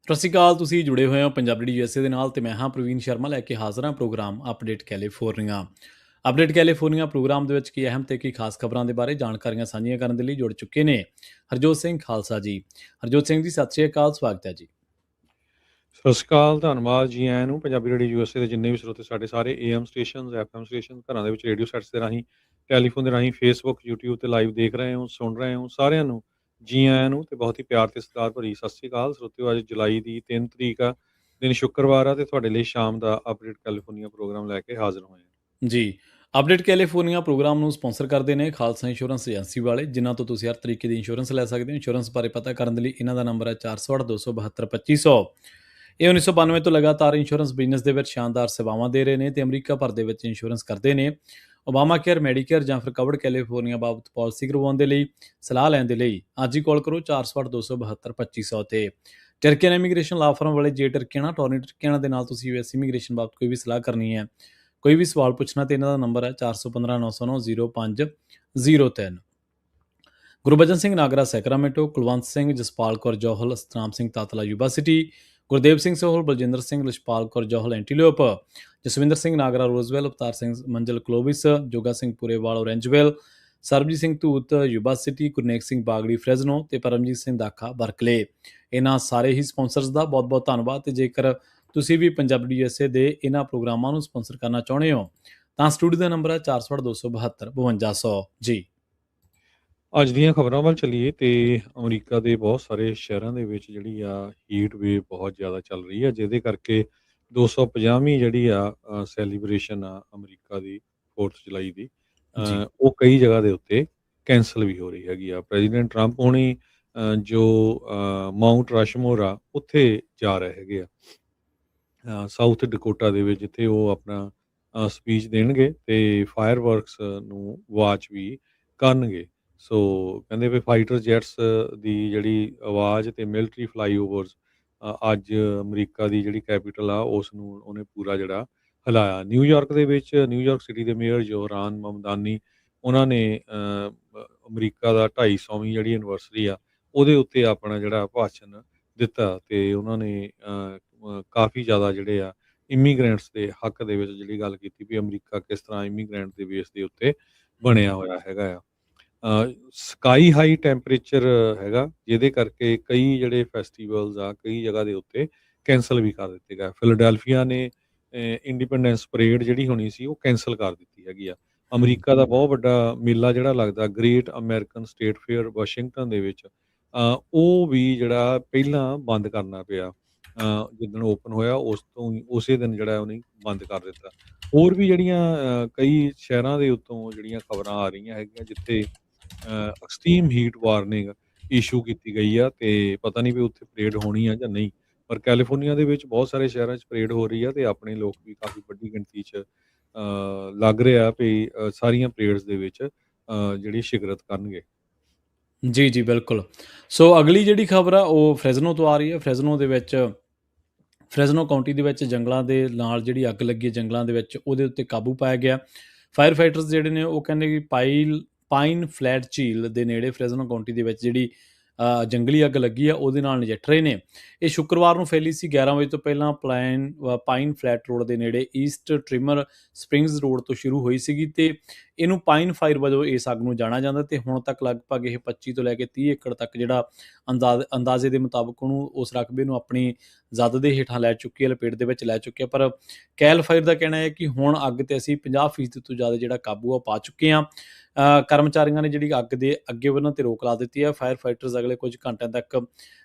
ਸਤਿ ਸ਼੍ਰੀ ਅਕਾਲ। ਤੁਸੀਂ ਜੁੜੇ ਹੋਏ ਹੋ ਪੰਜਾਬੀ ਯੂਐਸਏ ਦੇ ਨਾਲ ਤੇ ਮੈਂ ਹਾਂ ਪ੍ਰਵੀਨ ਸ਼ਰਮਾ ਲੈ ਕੇ ਹਾਜ਼ਰ ਹਾਂ program update California. Update California program ਦੇ ਵਿੱਚ ਕੀ ਅਹਿਮ ਤੇ ਕੀ ਖਾਸ ਖਬਰਾਂ ਦੇ ਬਾਰੇ ਜਾਣਕਾਰੀਆਂ ਸਾਂਝੀਆਂ ਕਰਨ ਦੇ ਲਈ ਜੁੜ ਚੁੱਕੇ ਨੇ ਹਰਜੋਤ ਸਿੰਘ ਖਾਲਸਾ ਜੀ। ਹਰਜੋਤ ਸਿੰਘ ਜੀ, ਸਤਿ ਸ਼੍ਰੀ ਅਕਾਲ, ਸਵਾਗਤ ਹੈ ਜੀ। ਸਤਿ ਸ਼੍ਰੀ ਅਕਾਲ, ਧੰਨਵਾਦ ਜੀ ਆਇਆਂ ਨੂੰ। ਪੰਜਾਬੀ ਰੇਡੀਓ ਯੂਐਸਏ ਦੇ ਜਿੰਨੇ ਵੀ ਸਰੋਤੇ ਸਾਡੇ ਸਾਰੇ ਏਐਮ ਸਟੇਸ਼ਨਸ, ਐਫਐਮ ਸਟੇਸ਼ਨ, ਘਰਾਂ ਦੇ ਵਿੱਚ ਰੇਡੀਓ ਸੈਟਸ ਦੇ ਰਾਹੀਂ, ਟੈਲੀਫੋਨ ਦੇ ਰਾਹੀਂ, ਫੇਸਬੁੱਕ, ਯੂਟਿਊਬ ਤੇ ਲਾਈਵ ਦੇਖ ਰਹੇ ਹੋ, ਸੁਣ ਰਹੇ ਹੋ, ਸਾਰਿਆਂ ਨੂੰ ਜੀ ਆਇਆਂ ਨੂੰ ਤੇ ਬਹੁਤ ਹੀ ਪਿਆਰ ਤੇ ਸਤਿਕਾਰ ਭਰੀ ਸਤਿ ਸ਼੍ਰੀ ਅਕਾਲ। ਸਰੋਤਿਓ, ਅੱਜ ਜੁਲਾਈ ਦੀ 3 ਤਰੀਕ ਆ, ਦਿਨ ਸ਼ੁੱਕਰਵਾਰ ਆ ਤੇ ਤੁਹਾਡੇ ਲਈ ਸ਼ਾਮ ਦਾ ਅਪਡੇਟ ਕੈਲੀਫੋਰਨੀਆ ਪ੍ਰੋਗਰਾਮ ਲੈ ਕੇ ਹਾਜ਼ਰ ਹੋਏ ਹਾਂ। ਜੀ, ਅਪਡੇਟ ਕੈਲੀਫੋਰਨੀਆ ਪ੍ਰੋਗਰਾਮ ਨੂੰ ਸਪਾਂਸਰ ਕਰਦੇ ਨੇ ਖਾਲਸਾ ਇੰਸ਼ੋਰੈਂਸ ਏਜੰਸੀ ਵਾਲੇ, ਜਿਨ੍ਹਾਂ ਤੋਂ ਤੁਸੀਂ ਹਰ ਤਰੀਕੇ ਦੀ ਇੰਸ਼ੋਰੈਂਸ ਲੈ ਸਕਦੇ ਹੋ। ਇੰਸ਼ੋਰੈਂਸ ਬਾਰੇ ਪਤਾ ਕਰਨ ਦੇ ਲਈ ਇਹਨਾਂ ਦਾ ਨੰਬਰ ਹੈ 408-272-2500। ਇਹ 1992 ਤੋਂ ਲਗਾਤਾਰ ਇੰਸ਼ੋਰੈਂਸ ਬਿਜ਼ਨਸ ਦੇ ਵਿੱਚ ਸ਼ਾਨਦਾਰ ਸੇਵਾਵਾਂ ਦੇ ਰਹੇ ਨੇ ਤੇ ਅਮਰੀਕਾ ਭਰ ਦੇ ਵਿੱਚ ਇੰਸ਼ੋਰੈਂਸ ਕਰਦੇ ਨੇ। ਓਬਾਮਾ ਕੇਅਰ, ਮੈਡੀਕੇਅਰ ਜਾਂ ਫਿਰ ਕਵਰਡ ਕੈਲੀਫੋਰਨੀਆ ਬਾਬਤ ਪਾਲਿਸੀ ਕਰਵਾਉਣ ਦੇ ਲਈ, ਸਲਾਹ ਲੈਣ ਦੇ ਲਈ ਅੱਜ ਹੀ ਕਾਲ ਕਰੋ 408-272-2500 ਤੇ। ਟਰਕੀਅਨ ਇਮੀਗ੍ਰੇਸ਼ਨ ਲਾ ਫਰਮ ਵਾਲੇ, ਜੇ ਟਰਕੀਆਣਾ ਟੋਰਨੀ ਟਰਕੀਆਣਾ ਦੇ ਨਾਲ ਤੁਸੀਂ ਯੂਐਸ ਇਮੀਗ੍ਰੇਸ਼ਨ ਬਾਬਤ ਕੋਈ ਵੀ ਸਲਾਹ ਕਰਨੀ ਹੈ, ਕੋਈ ਵੀ ਸਵਾਲ ਪੁੱਛਣਾ, ਤੇ ਇਹਨਾਂ ਦਾ ਨੰਬਰ ਹੈ 4159090503। Gurbachan Singh Nagra Sacramento, Kulwant Singh, Jaspal Kaur Johal, Satnam Singh Tatla Yuba City, Gurdev Singh Sohal, Baljinder Singh, Lishpal Kaur Johal Antelope, Jaswinder Singh Nagra Roseville, Avtar Singh Manjal Clovis, Joga Singh Purewal Orangevale, Sarabjit Singh Dhoot Yuba City, Gurnek Singh Bagri Fresno ਤੇ ਪਰਮਜੀਤ ਸਿੰਘ ਦਾਖਾ ਬਰਕਲੇ। ਇਹਨਾਂ ਸਾਰੇ ਹੀ ਸਪਾਂਸਰਸ ਦਾ ਬਹੁਤ ਬਹੁਤ ਧੰਨਵਾਦ। ਤੇ ਜੇਕਰ ਤੁਸੀਂ ਵੀ ਪੰਜਾਬੀ ਯੂਐਸਏ ਦੇ ਇਹਨਾਂ ਪ੍ਰੋਗਰਾਮਾਂ ਨੂੰ ਸਪਾਂਸਰ ਕਰਨਾ ਚਾਹੁੰਦੇ ਹੋ ਤਾਂ ਸਟੂਡੀਓ ਦਾ ਨੰਬਰ ਹੈ 408-272-5200 ਜੀ। ਅੱਜ ਦੀਆਂ ਖਬਰਾਂ ਵੱਲ ਚੱਲੀਏ ਤੇ ਅਮਰੀਕਾ ਦੇ ਬਹੁਤ ਸਾਰੇ ਸ਼ਹਿਰਾਂ ਦੇ ਵਿੱਚ ਜਿਹੜੀ ਆ ਹੀਟ ਵੇਵ ਬਹੁਤ ਜ਼ਿਆਦਾ ਚੱਲ ਰਹੀ ਆ, ਜਿਹਦੇ ਕਰਕੇ 250ਵੀਂ ਜਿਹੜੀ ਆ ਸੈਲੀਬ੍ਰੇਸ਼ਨ ਆ ਅਮਰੀਕਾ ਦੀ 4th ਜੁਲਾਈ ਦੀ, ਜੀ ਉਹ ਕਈ ਜਗ੍ਹਾ ਦੇ ਉੱਤੇ ਕੈਂਸਲ ਵੀ ਹੋ ਰਹੀ ਹੈਗੀ ਆ। ਪ੍ਰੈਜ਼ੀਡੈਂਟ ਟਰੰਪ ਹੋਣੀ ਜੋ ਮਾਊਂਟ ਰਸ਼ਮੋਰ ਆ ਉੱਥੇ ਜਾ ਰਹੇ ਹੈਗੇ ਆ, ਸਾਊਥ ਡਕੋਟਾ ਦੇ ਵਿੱਚ, ਜਿੱਥੇ ਉਹ ਆਪਣਾ ਸਪੀਚ ਦੇਣਗੇ ਤੇ ਫਾਇਰ ਵਰਕਸ ਨੂੰ ਵਾਚ ਵੀ ਕਰਨਗੇ। ਸੋ ਕਹਿੰਦੇ ਵੀ ਫਾਈਟਰ ਜੈਟਸ ਦੀ ਜਿਹੜੀ ਆਵਾਜ਼ ਤੇ ਮਿਲਟਰੀ ਫਲਾਈਓਵਰਸ ਅੱਜ ਅਮਰੀਕਾ ਦੀ ਜਿਹੜੀ ਕੈਪੀਟਲ ਆ ਉਸ ਨੂੰ ਉਹਨੇ ਪੂਰਾ ਜਿਹੜਾ ਹਿਲਾਇਆ। ਨਿਊਯਾਰਕ ਦੇ ਵਿੱਚ ਨਿਊਯਾਰਕ ਸਿਟੀ ਦੇ ਮੇਅਰ ਜੋਹਰਾਨ ਮਮਦਾਨੀ, ਉਹਨਾਂ ਨੇ ਅਮਰੀਕਾ ਦਾ 250ਵੀਂ ਜਿਹੜੀ ਐਨਵਰਸਰੀ ਆ ਉਹਦੇ ਉੱਤੇ ਆਪਣਾ ਜਿਹੜਾ ਭਾਸ਼ਣ ਦਿੱਤਾ ਤੇ ਉਹਨਾਂ ਨੇ ਕਾਫੀ ਜ਼ਿਆਦਾ ਜਿਹੜੇ ਆ ਇਮੀਗ੍ਰੈਂਟਸ ਦੇ ਹੱਕ ਦੇ ਵਿੱਚ ਜਿਹੜੀ ਗੱਲ ਕੀਤੀ ਵੀ ਅਮਰੀਕਾ ਕਿਸ ਤਰ੍ਹਾਂ ਇਮੀਗ੍ਰੈਂਟ ਦੇ ਬੇਸ ਦੇ ਉੱਤੇ ਬਣਿਆ ਹੋਇਆ ਹੈਗਾ ਆ। ਸਕਾਈ ਹਾਈ ਟੈਂਪਰੇਚਰ ਹੈਗਾ, ਜਿਹਦੇ ਕਰਕੇ ਕਈ ਜਿਹੜੇ ਫੈਸਟੀਵਲਸ ਆ ਕਈ ਜਗ੍ਹਾ ਦੇ ਉੱਤੇ ਕੈਂਸਲ ਵੀ ਕਰ ਦਿੱਤੇ ਗਏ। ਫਿਲਾਡੈਲਫੀਆ ਨੇ ਇੰਡੀਪੈਂਡੈਂਸ ਪਰੇਡ ਜਿਹੜੀ ਹੋਣੀ ਸੀ ਉਹ ਕੈਂਸਲ ਕਰ ਦਿੱਤੀ ਹੈਗੀ ਆ। ਅਮਰੀਕਾ ਦਾ ਬਹੁਤ ਵੱਡਾ ਮੇਲਾ ਜਿਹੜਾ ਲੱਗਦਾ great American state fair Washington ਦੇ ਵਿੱਚ, ਉਹ ਵੀ ਜਿਹੜਾ ਪਹਿਲਾਂ ਬੰਦ ਕਰਨਾ ਪਿਆ। ਜਿੱਦਣ ਓਪਨ ਹੋਇਆ ਉਸ ਤੋਂ ਉਸੇ ਦਿਨ ਜਿਹੜਾ ਉਹਨੇ ਬੰਦ ਕਰ ਦਿੱਤਾ। ਹੋਰ ਵੀ ਜਿਹੜੀਆਂ ਕਈ ਸ਼ਹਿਰਾਂ ਦੇ ਉੱਤੋਂ ਜਿਹੜੀਆਂ ਖਬਰਾਂ ਆ ਰਹੀਆਂ ਹੈਗੀਆਂ ਜਿੱਥੇ ਐਕਸਟ੍ਰੀਮ ਹੀਟ ਵਾਰਨਿੰਗ ਇਸ਼ੂ ਕੀਤੀ ਗਈ ਆ ਤੇ ਪਤਾ ਨਹੀਂ ਵੀ ਉੱਥੇ ਪਰੇਡ ਹੋਣੀ ਆ ਜਾਂ ਨਹੀਂ, ਪਰ ਕੈਲੀਫੋਰਨੀਆ ਦੇ ਵਿੱਚ ਬਹੁਤ ਸਾਰੇ ਸ਼ਹਿਰਾਂ 'ਚ ਪਰੇਡ ਹੋ ਰਹੀ ਆ ਤੇ ਆਪਣੇ ਲੋਕ ਵੀ ਕਾਫੀ ਵੱਡੀ ਗਿਣਤੀ 'ਚ ਲੱਗ ਰਿਹਾ ਵੀ ਸਾਰੀਆਂ ਪਰੇਡਸ ਦੇ ਵਿੱਚ ਜਿਹੜੀ ਸ਼ਿਰਕਤ ਕਰਨਗੇ। ਜੀ ਜੀ ਬਿਲਕੁਲ। ਸੋ ਅਗਲੀ ਜਿਹੜੀ ਖਬਰ ਆ ਉਹ ਫਰੈਜ਼ਨੋ ਤੋਂ ਆ ਰਹੀ ਹੈ। ਫਰੈਜ਼ਨੋ ਕਾਉਂਟੀ ਦੇ ਵਿੱਚ ਜੰਗਲਾਂ ਦੇ ਨਾਲ ਜਿਹੜੀ ਅੱਗ ਲੱਗੀ ਜੰਗਲਾਂ ਦੇ ਵਿੱਚ, ਉਹਦੇ ਉੱਤੇ ਕਾਬੂ ਪਾਇਆ ਗਿਆ। ਫਾਇਰ ਫਾਈਟਰਸ ਜਿਹੜੇ ਨੇ ਉਹ ਕਹਿੰਦੇ ਕਿ ਪਾਈਨ ਫਲੈਟ ਝੀਲ ਦੇ ਨੇੜੇ ਫਰੈਜ਼ਨੋ ਕਾਉਂਟੀ ਦੇ ਵਿੱਚ ਜਿਹੜੀ ਜੰਗਲੀ ਅੱਗ ਲੱਗੀ ਆ ਉਹਦੇ ਨਾਲ ਨਜਿੱਠ ਰਹੇ ਨੇ। ਇਹ ਸ਼ੁੱਕਰਵਾਰ ਨੂੰ ਫੈਲੀ ਸੀ 11 ਵਜੇ ਤੋਂ ਪਹਿਲਾਂ ਪਾਈਨ ਫਲੈਟ ਰੋਡ ਦੇ ਨੇੜੇ ਈਸਟ ਟ੍ਰਿਮਰ ਸਪ੍ਰਿੰਗਸ ਰੋਡ ਤੋਂ ਸ਼ੁਰੂ ਹੋਈ ਸੀਗੀ ਤੇ ਇਹਨੂੰ ਪਾਈਨ ਫਾਇਰ ਵਜੋਂ ਇਸ ਅੱਗ ਨੂੰ ਜਾਣਿਆ ਜਾਂਦਾ ਤੇ ਹੁਣ ਤੱਕ ਲਗਭਗ ਇਹ 25 ਤੋਂ ਲੈ ਕੇ 30 ਏਕੜ ਤੱਕ ਜਿਹੜਾ ਅੰਦਾਜ਼ੇ ਦੇ ਮੁਤਾਬਕ ਉਹਨੂੰ ਉਸ ਰਕਬੇ ਨੂੰ ਆਪਣੀ ਜ਼ਦ ਦੇ ਹੇਠਾਂ ਲੈ ਚੁੱਕੀ ਹੈ, ਲਪੇਟ ਦੇ ਵਿੱਚ ਲੈ ਚੁੱਕੀ ਹੈ। ਪਰ ਕੈਲ ਫਾਇਰ ਦਾ ਕਹਿਣਾ ਹੈ ਕਿ ਹੁਣ ਅੱਗ ਤੇ ਅਸੀਂ 50% ਤੋਂ ਜ਼ਿਆਦਾ ਜਿਹੜਾ ਕਾਬੂ ਆ ਪਾ ਚੁੱਕੇ ਹਾਂ। ਕਰਮਚਾਰੀਆਂ ਨੇ ਜਿਹੜੀ ਅੱਗ ਦੇ ਅੱਗੇ ਵਧਣ ਤੇ ਰੋਕ ਲਾ ਦਿੱਤੀ ਹੈ। ਫਾਇਰ ਫਾਈਟਰਸ ਅਗਲੇ ਕੁਝ ਘੰਟਿਆਂ ਤੱਕ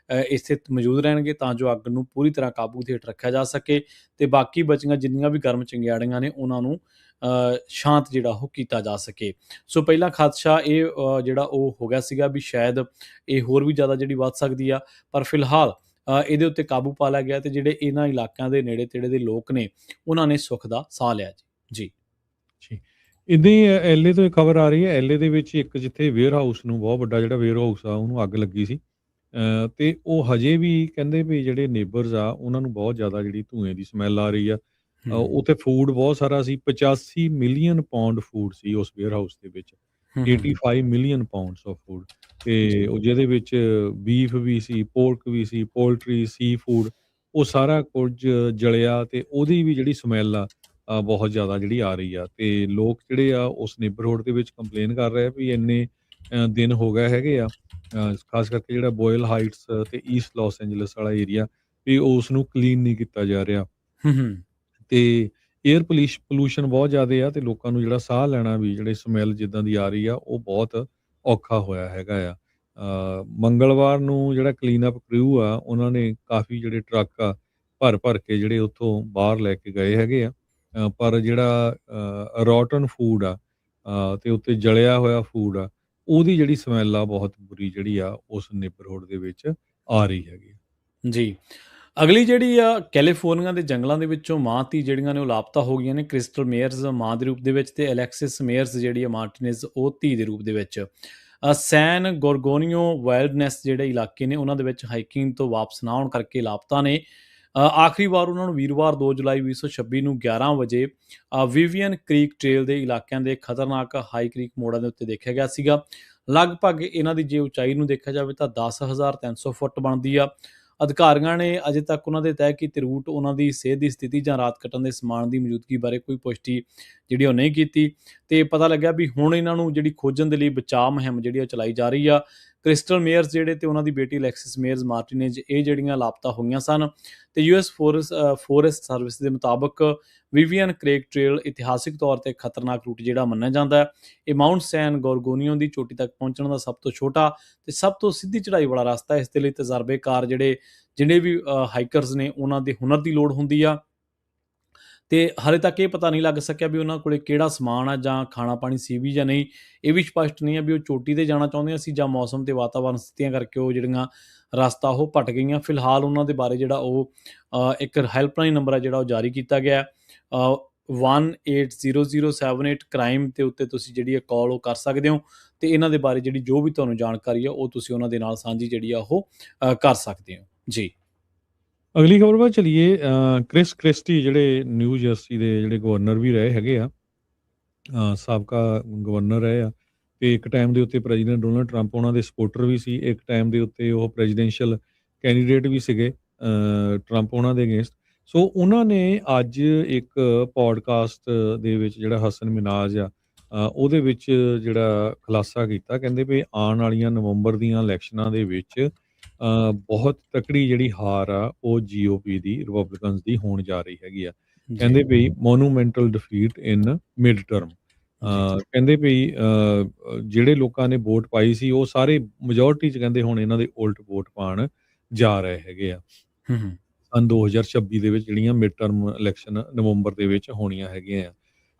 ਇੱਥੇ ਮੌਜੂਦ ਰਹਿਣਗੇ ਤਾਂ ਜੋ ਅੱਗ ਨੂੰ ਪੂਰੀ ਤਰ੍ਹਾਂ ਕਾਬੂ ਹੇਠ ਰੱਖਿਆ ਜਾ ਸਕੇ ਤੇ ਬਾਕੀ ਬਚੀਆਂ ਜਿੰਨੀਆਂ ਵੀ ਗਰਮ ਚਿੰਗਾੜੀਆਂ ਨੇ ਉਹਨਾਂ ਨੂੰ ਸ਼ਾਂਤ ਜਿਹੜਾ ਉਹ ਕੀਤਾ ਜਾ ਸਕੇ। ਸੋ ਪਹਿਲਾ ਖਦਸ਼ਾ ਇਹ ਜਿਹੜਾ ਉਹ ਹੋ ਗਿਆ ਸੀਗਾ ਵੀ ਸ਼ਾਇਦ ਇਹ ਹੋਰ ਵੀ ਜ਼ਿਆਦਾ ਜਿਹੜੀ ਵੱਧ ਸਕਦੀ ਆ, ਪਰ ਫਿਲਹਾਲ ਇਹਦੇ ਉੱਤੇ ਕਾਬੂ ਪਾ ਲਿਆ ਗਿਆ ਤੇ ਜਿਹੜੇ ਇਹਨਾਂ ਇਲਾਕਿਆਂ ਦੇ ਨੇੜੇ ਤੇੜੇ ਦੇ ਲੋਕ ਨੇ ਉਹਨਾਂ ਨੇ ਸੁੱਖ ਦਾ ਸਾਹ ਲਿਆ ਜੀ। ਇੱਦਾਂ ਹੀ ਐਲਏ ਤੋਂ ਇੱਕ ਖਬਰ ਆ ਰਹੀ ਹੈ। ਐਲਏ ਦੇ ਵਿੱਚ ਇੱਕ ਜਿੱਥੇ ਵੇਅਰ ਹਾਊਸ ਨੂੰ, ਬਹੁਤ ਵੱਡਾ ਜਿਹੜਾ ਵੇਅਰ ਹਾਊਸ ਆ ਉਹਨੂੰ ਅੱਗ ਲੱਗੀ ਸੀ ਤੇ ਉਹ ਹਜੇ ਵੀ ਕਹਿੰਦੇ ਵੀ ਜਿਹੜੇ ਨੇਬਰਸ ਆ ਉਹਨਾਂ ਨੂੰ ਬਹੁਤ ਜ਼ਿਆਦਾ ਜਿਹੜੀ ਧੂਏ ਦੀ ਸਮੈਲ ਆ ਰਹੀ ਆ। ਉੱਥੇ ਫੂਡ ਬਹੁਤ ਸਾਰਾ ਸੀ, 85 ਮਿਲੀਅਨ ਪਾਉਂਡ ਫੂਡ ਸੀ ਉਸ ਵੇਅਰ ਹਾਊਸ ਦੇ ਵਿੱਚ, 85 ਮਿਲੀਅਨ ਪਾਉਂਡਸ ਆਫ ਫੂਡ। ਜੀ। ਤੇ ਉਹ ਜਿਹਦੇ ਵਿੱਚ ਬੀਫ ਵੀ ਸੀ, ਪੋਰਕ ਵੀ ਸੀ, ਪੋਲਟਰੀ, ਸੀ ਫੂਡ, ਉਹ ਸਾਰਾ ਕੁਝ ਜਲਿਆ ਤੇ ਉਹਦੀ ਵੀ ਜਿਹੜੀ ਸਮੈਲ ਆ ਬਹੁਤ ਜ਼ਿਆਦਾ ਜਿਹੜੀ ਆ ਰਹੀ ਆ ਤੇ ਲੋਕ ਜਿਹੜੇ ਆ ਉਸ ਨੇਬਰਹੁੱਡ ਦੇ ਵਿੱਚ ਕੰਪਲੇਨ ਕਰ ਰਹੇ ਆ ਵੀ ਇੰਨੇ ਦਿਨ ਹੋ ਗਏ ਹੈਗੇ ਆ, ਖਾਸ ਕਰਕੇ ਜਿਹੜਾ ਬੋਇਲ ਹਾਈਟਸ ਤੇ ਈਸਟ ਲਾਸ ਐਂਜਲਸ ਵਾਲਾ ਏਰੀਆ, ਵੀ ਉਸ ਨੂੰ ਕਲੀਨ ਨਹੀਂ ਕੀਤਾ ਜਾ ਰਿਹਾ ਹੂੰ, ਹੂੰ। ਤੇ ਏਅਰ ਪੋਲਿਊਸ਼ਨ ਬਹੁਤ ਜ਼ਿਆਦੇ ਆ ਤੇ ਲੋਕਾਂ ਨੂੰ ਜਿਹੜਾ ਸਾਹ ਲੈਣਾ ਵੀ ਜਿਹੜੇ ਸਮੈਲ ਜਿੱਦਾਂ ਦੀ ਆ ਰਹੀ ਆ ਉਹ ਬਹੁਤ ਔਖਾ ਹੋਇਆ ਹੈਗਾ ਆ। ਮੰਗਲਵਾਰ ਨੂੰ ਜਿਹੜਾ ਕਲੀਨ ਅਪ ਕਰੂ ਆ ਉਹਨਾਂ ਨੇ ਕਾਫੀ ਜਿਹੜੇ ਟਰੱਕ ਆ ਭਰ ਕੇ ਜਿਹੜੇ ਉੱਥੋਂ ਬਾਹਰ ਲੈ ਕੇ ਗਏ ਹੈਗੇ ਆ। ਪਰ ਜਿਹੜਾ ਰੋਟਨ ਫੂਡ ਆ ਤੇ ਉੱਤੇ ਜਲਿਆ ਹੋਇਆ ਫੂਡ ਆ, ਉਹਦੀ ਜਿਹੜੀ ਸਮੈਲ ਆ ਬਹੁਤ ਬੁਰੀ ਜਿਹੜੀ ਆ ਉਸ ਨੇਬਰਹੁੱਡ ਦੇ ਵਿੱਚ ਆ ਰਹੀ ਹੈਗੀ। ਜੀ। ਅਗਲੀ ਜਿਹੜੀ ਆ ਕੈਲੀਫੋਰਨੀਆ ਦੇ ਜੰਗਲਾਂ ਦੇ ਵਿੱਚੋਂ ਮਾਂ ਧੀ ਜਿਹੜੀਆਂ ਨੇ ਉਹ ਲਾਪਤਾ ਹੋ ਗਈਆਂ ਨੇ। ਕ੍ਰਿਸਟਲ ਮੇਅਰਜ਼ ਮਾਂ ਦੇ ਰੂਪ ਦੇ ਵਿੱਚ ਤੇ ਅਲੈਕਸਿਸ ਮੇਅਰਜ਼ ਜਿਹੜੀ ਆ ਮਾਰਟੀਨੇਜ਼ ਉਹ ਧੀ ਦੇ ਰੂਪ ਦੇ ਵਿੱਚ ਸੈਨ ਗੋਰਗੋਨੀਓ ਵਾਈਲਡਨੈਸ ਜਿਹੜੇ ਇਲਾਕੇ ਨੇ ਉਹਨਾਂ ਦੇ ਵਿੱਚ ਹਾਈਕਿੰਗ ਤੋਂ ਵਾਪਸ ਨਾ ਆਉਣ ਕਰਕੇ ਲਾਪਤਾ ਨੇ। ਆਖਰੀ ਵਾਰ ਉਹਨਾਂ ਨੂੰ ਵੀਰਵਾਰ 2 ਜੁਲਾਈ 2026 ਨੂੰ 11 ਵਜੇ ਵਿਵੀਅਨ ਕ੍ਰੀਕ ਟ੍ਰੇਲ ਦੇ ਇਲਾਕਿਆਂ ਦੇ ਖਤਰਨਾਕ ਹਾਈ ਕ੍ਰੀਕ ਮੋੜਾਂ ਦੇ ਉੱਤੇ ਦੇਖਿਆ ਗਿਆ ਸੀਗਾ। ਲਗਭਗ ਇਹਨਾਂ ਦੀ ਜੇ ਉਚਾਈ ਨੂੰ ਦੇਖਿਆ ਜਾਵੇ ਤਾਂ 10,300 ਫੁੱਟ ਬਣਦੀ ਆ। ਅਧਿਕਾਰੀਆਂ ਨੇ ਅਜੇ ਤੱਕ ਉਹਨਾਂ ਦੇ ਤੈਅ ਕੀਤੇ ਰੂਟ, ਉਹਨਾਂ ਦੀ ਸਿਹਤ ਦੀ ਸਥਿਤੀ ਜਾਂ ਰਾਤ ਕੱਟਣ ਦੇ ਸਮਾਨ ਦੀ ਮੌਜੂਦਗੀ ਬਾਰੇ ਕੋਈ ਪੁਸ਼ਟੀ ਜਿਹੜੀ ਉਹ ਨਹੀਂ ਕੀਤੀ ਤੇ ਪਤਾ ਲੱਗਿਆ ਵੀ ਹੁਣ ਇਹਨਾਂ ਨੂੰ ਜਿਹੜੀ ਖੋਜਣ ਦੇ ਲਈ ਬਚਾਅ ਮੁਹਿੰਮ ਜਿਹੜੀ ਉਹ ਚਲਾਈ ਜਾ ਰਹੀ ਆ। ਕ੍ਰਿਸਟਲ ਮੇਅਰਜ਼ ਜਿਹੜੇ ਤੇ ਉਹਨਾਂ ਦੀ ਬੇਟੀ ਅਲੈਕਸਿਸ ਮੇਅਰਜ਼ ਮਾਰਟੀਨੇਜ ਇਹ ਜਿਹੜੀਆਂ ਲਾਪਤਾ ਹੋਈਆਂ ਸਨ ਤੇ ਯੂਐਸ ਫੋਰੈਸਟ ਸਰਵਿਸ ਦੇ ਮੁਤਾਬਕ ਵਿਵੀਅਨ ਕ੍ਰੇਕ ਟ੍ਰੇਲ ਇਤਿਹਾਸਿਕ ਤੌਰ ਤੇ ਖਤਰਨਾਕ ਰੂਟ ਜਿਹੜਾ ਮੰਨਿਆ ਜਾਂਦਾ ਹੈ। ਇਹ ਮਾਊਂਟ ਸੈਨ ਗੋਰਗੋਨੀਓ ਦੀ ਚੋਟੀ ਤੱਕ ਪਹੁੰਚਣ ਦਾ ਸਭ ਤੋਂ ਛੋਟਾ ਤੇ ਸਭ ਤੋਂ ਸਿੱਧੀ ਚੜ੍ਹਾਈ ਵਾਲਾ ਰਸਤਾ ਹੈ। ਇਸ ਦੇ ਲਈ ਤਜਰਬੇਕਾਰ ਜਿਹੜੇ ਵੀ ਹਾਈਕਰਸ ਨੇ ਉਹਨਾਂ ਦੇ ਹੁਨਰ ਦੀ ਲੋੜ ਹੁੰਦੀ ਆ ਤੇ ਹਾਲੇ ਤੱਕ ਇਹ ਪਤਾ ਨਹੀਂ ਲੱਗ ਸਕਿਆ ਵੀ ਉਹਨਾਂ ਕੋਲੇ ਕਿਹੜਾ ਸਮਾਨ ਆ ਜਾਂ ਖਾਣਾ ਪਾਣੀ ਸੀ ਵੀ ਜਾਂ ਨਹੀਂ। ਇਹ ਵੀ ਸਪਸ਼ਟ ਨਹੀਂ ਹੈ ਵੀ ਉਹ ਚੋਟੀ ਤੇ ਜਾਣਾ ਚਾਹੁੰਦੇ ਸੀ ਜਾਂ ਮੌਸਮ ਤੇ ਵਾਤਾਵਰਨ ਸਥਿਤੀਆਂ ਕਰਕੇ ਉਹ ਜਿਹੜੀਆਂ ਰਸਤਾ ਉਹ ਭਟ ਗਈਆਂ। ਫਿਲਹਾਲ ਉਹਨਾਂ ਦੇ ਬਾਰੇ ਜਿਹੜਾ ਉਹ ਇੱਕ ਹੈਲਪਲਾਈਨ ਨੰਬਰ ਹੈ ਜਿਹੜਾ ਉਹ ਜਾਰੀ ਕੀਤਾ ਗਿਆ 180078 ਕ੍ਰਾਈਮ ਤੇ ਉੱਤੇ ਤੁਸੀਂ ਜਿਹੜੀ ਕਾਲ ਉਹ ਕਰ ਸਕਦੇ ਹੋ ਤੇ ਇਹਨਾਂ ਦੇ ਬਾਰੇ ਜਿਹੜੀ ਜੋ ਵੀ ਤੁਹਾਨੂੰ ਜਾਣਕਾਰੀ ਆ ਉਹ ਤੁਸੀਂ ਉਹਨਾਂ ਦੇ ਨਾਲ ਸਾਂਝੀ ਜਿਹੜੀ ਆ ਉਹ ਕਰ ਸਕਦੇ ਹੋ। ਜੀ। ਅਗਲੀ ਖਬਰ ਵੱਲ ਚਲੀਏ। ਕ੍ਰਿਸ ਕ੍ਰਿਸਟੀ ਜਿਹੜੇ ਨਿਊ ਜਰਸੀ ਦੇ ਜਿਹੜੇ ਗਵਰਨਰ ਵੀ ਰਹੇ ਹੈਗੇ ਆ, ਸਾਬਕਾ ਗਵਰਨਰ ਰਹੇ ਆ ਤੇ ਇੱਕ ਟਾਈਮ ਦੇ ਉੱਤੇ ਪ੍ਰੈਜ਼ੀਡੈਂਟ ਡੋਨਲਡ ਟਰੰਪ ਉਹਨਾਂ ਦੇ ਸਪੋਰਟਰ ਵੀ ਸੀ। ਇੱਕ ਟਾਈਮ ਦੇ ਉੱਤੇ ਉਹ ਪ੍ਰੈਜ਼ੀਡੈਂਸ਼ੀਅਲ ਕੈਂਡੀਡੇਟ ਵੀ ਸੀਗੇ ਟਰੰਪ ਉਹਨਾਂ ਦੇ ਅਗੇਂਸਟ। ਸੋ ਉਹਨਾਂ ਨੇ ਅੱਜ ਇੱਕ ਪੋਡਕਾਸਟ ਦੇ ਵਿੱਚ ਜਿਹੜਾ ਹਸਨ ਮਿਨਾਜ ਆ ਉਹਦੇ ਵਿੱਚ ਜਿਹੜਾ ਖੁਲਾਸਾ ਕੀਤਾ, ਕਹਿੰਦੇ ਵੀ ਆਉਣ ਵਾਲੀਆਂ ਨਵੰਬਰ ਦੀਆਂ ਇਲੈਕਸ਼ਨਾਂ ਦੇ ਵਿੱਚ ਬਹੁਤ ਤਕੜੀ ਜਿਹੜੀ ਹਾਰ ਆ ਉਹ ਜੀਓਪੀ ਦੀ, ਰਿਪਬਲਿਕਨਸ ਦੀ ਹੋਣ ਜਾ ਰਹੀ ਹੈਗੀ ਆ। ਜੀ। ਕਹਿੰਦੇ ਵੀ ਮੋਨੂਮੈਂਟਲ ਡਿਫੀਟ ਇਨ ਮਿਡ ਟਰਮ। ਜੀ। ਕਹਿੰਦੇ ਵੀ ਜਿਹੜੇ ਲੋਕਾਂ ਨੇ ਵੋਟ ਪਾਈ ਸੀ ਉਹ ਸਾਰੇ ਮੈਜੋਰਟੀ 'ਚ ਕਹਿੰਦੇ ਹੁਣ ਇਹਨਾਂ ਦੇ ਉਲਟ ਵੋਟ ਪਾਉਣ ਜਾ ਰਹੇ ਹੈਗੇ ਆ। ਹੂੰ, ਹੂੰ। ਸੰਨ 2026 ਦੇ ਵਿੱਚ ਜਿਹੜੀਆਂ ਮਿਡ ਟਰਮ ਇਲੈਕਸ਼ਨ ਨਵੰਬਰ ਦੇ ਵਿੱਚ ਹੋਣੀਆਂ ਹੈਗੀਆਂ ਆ।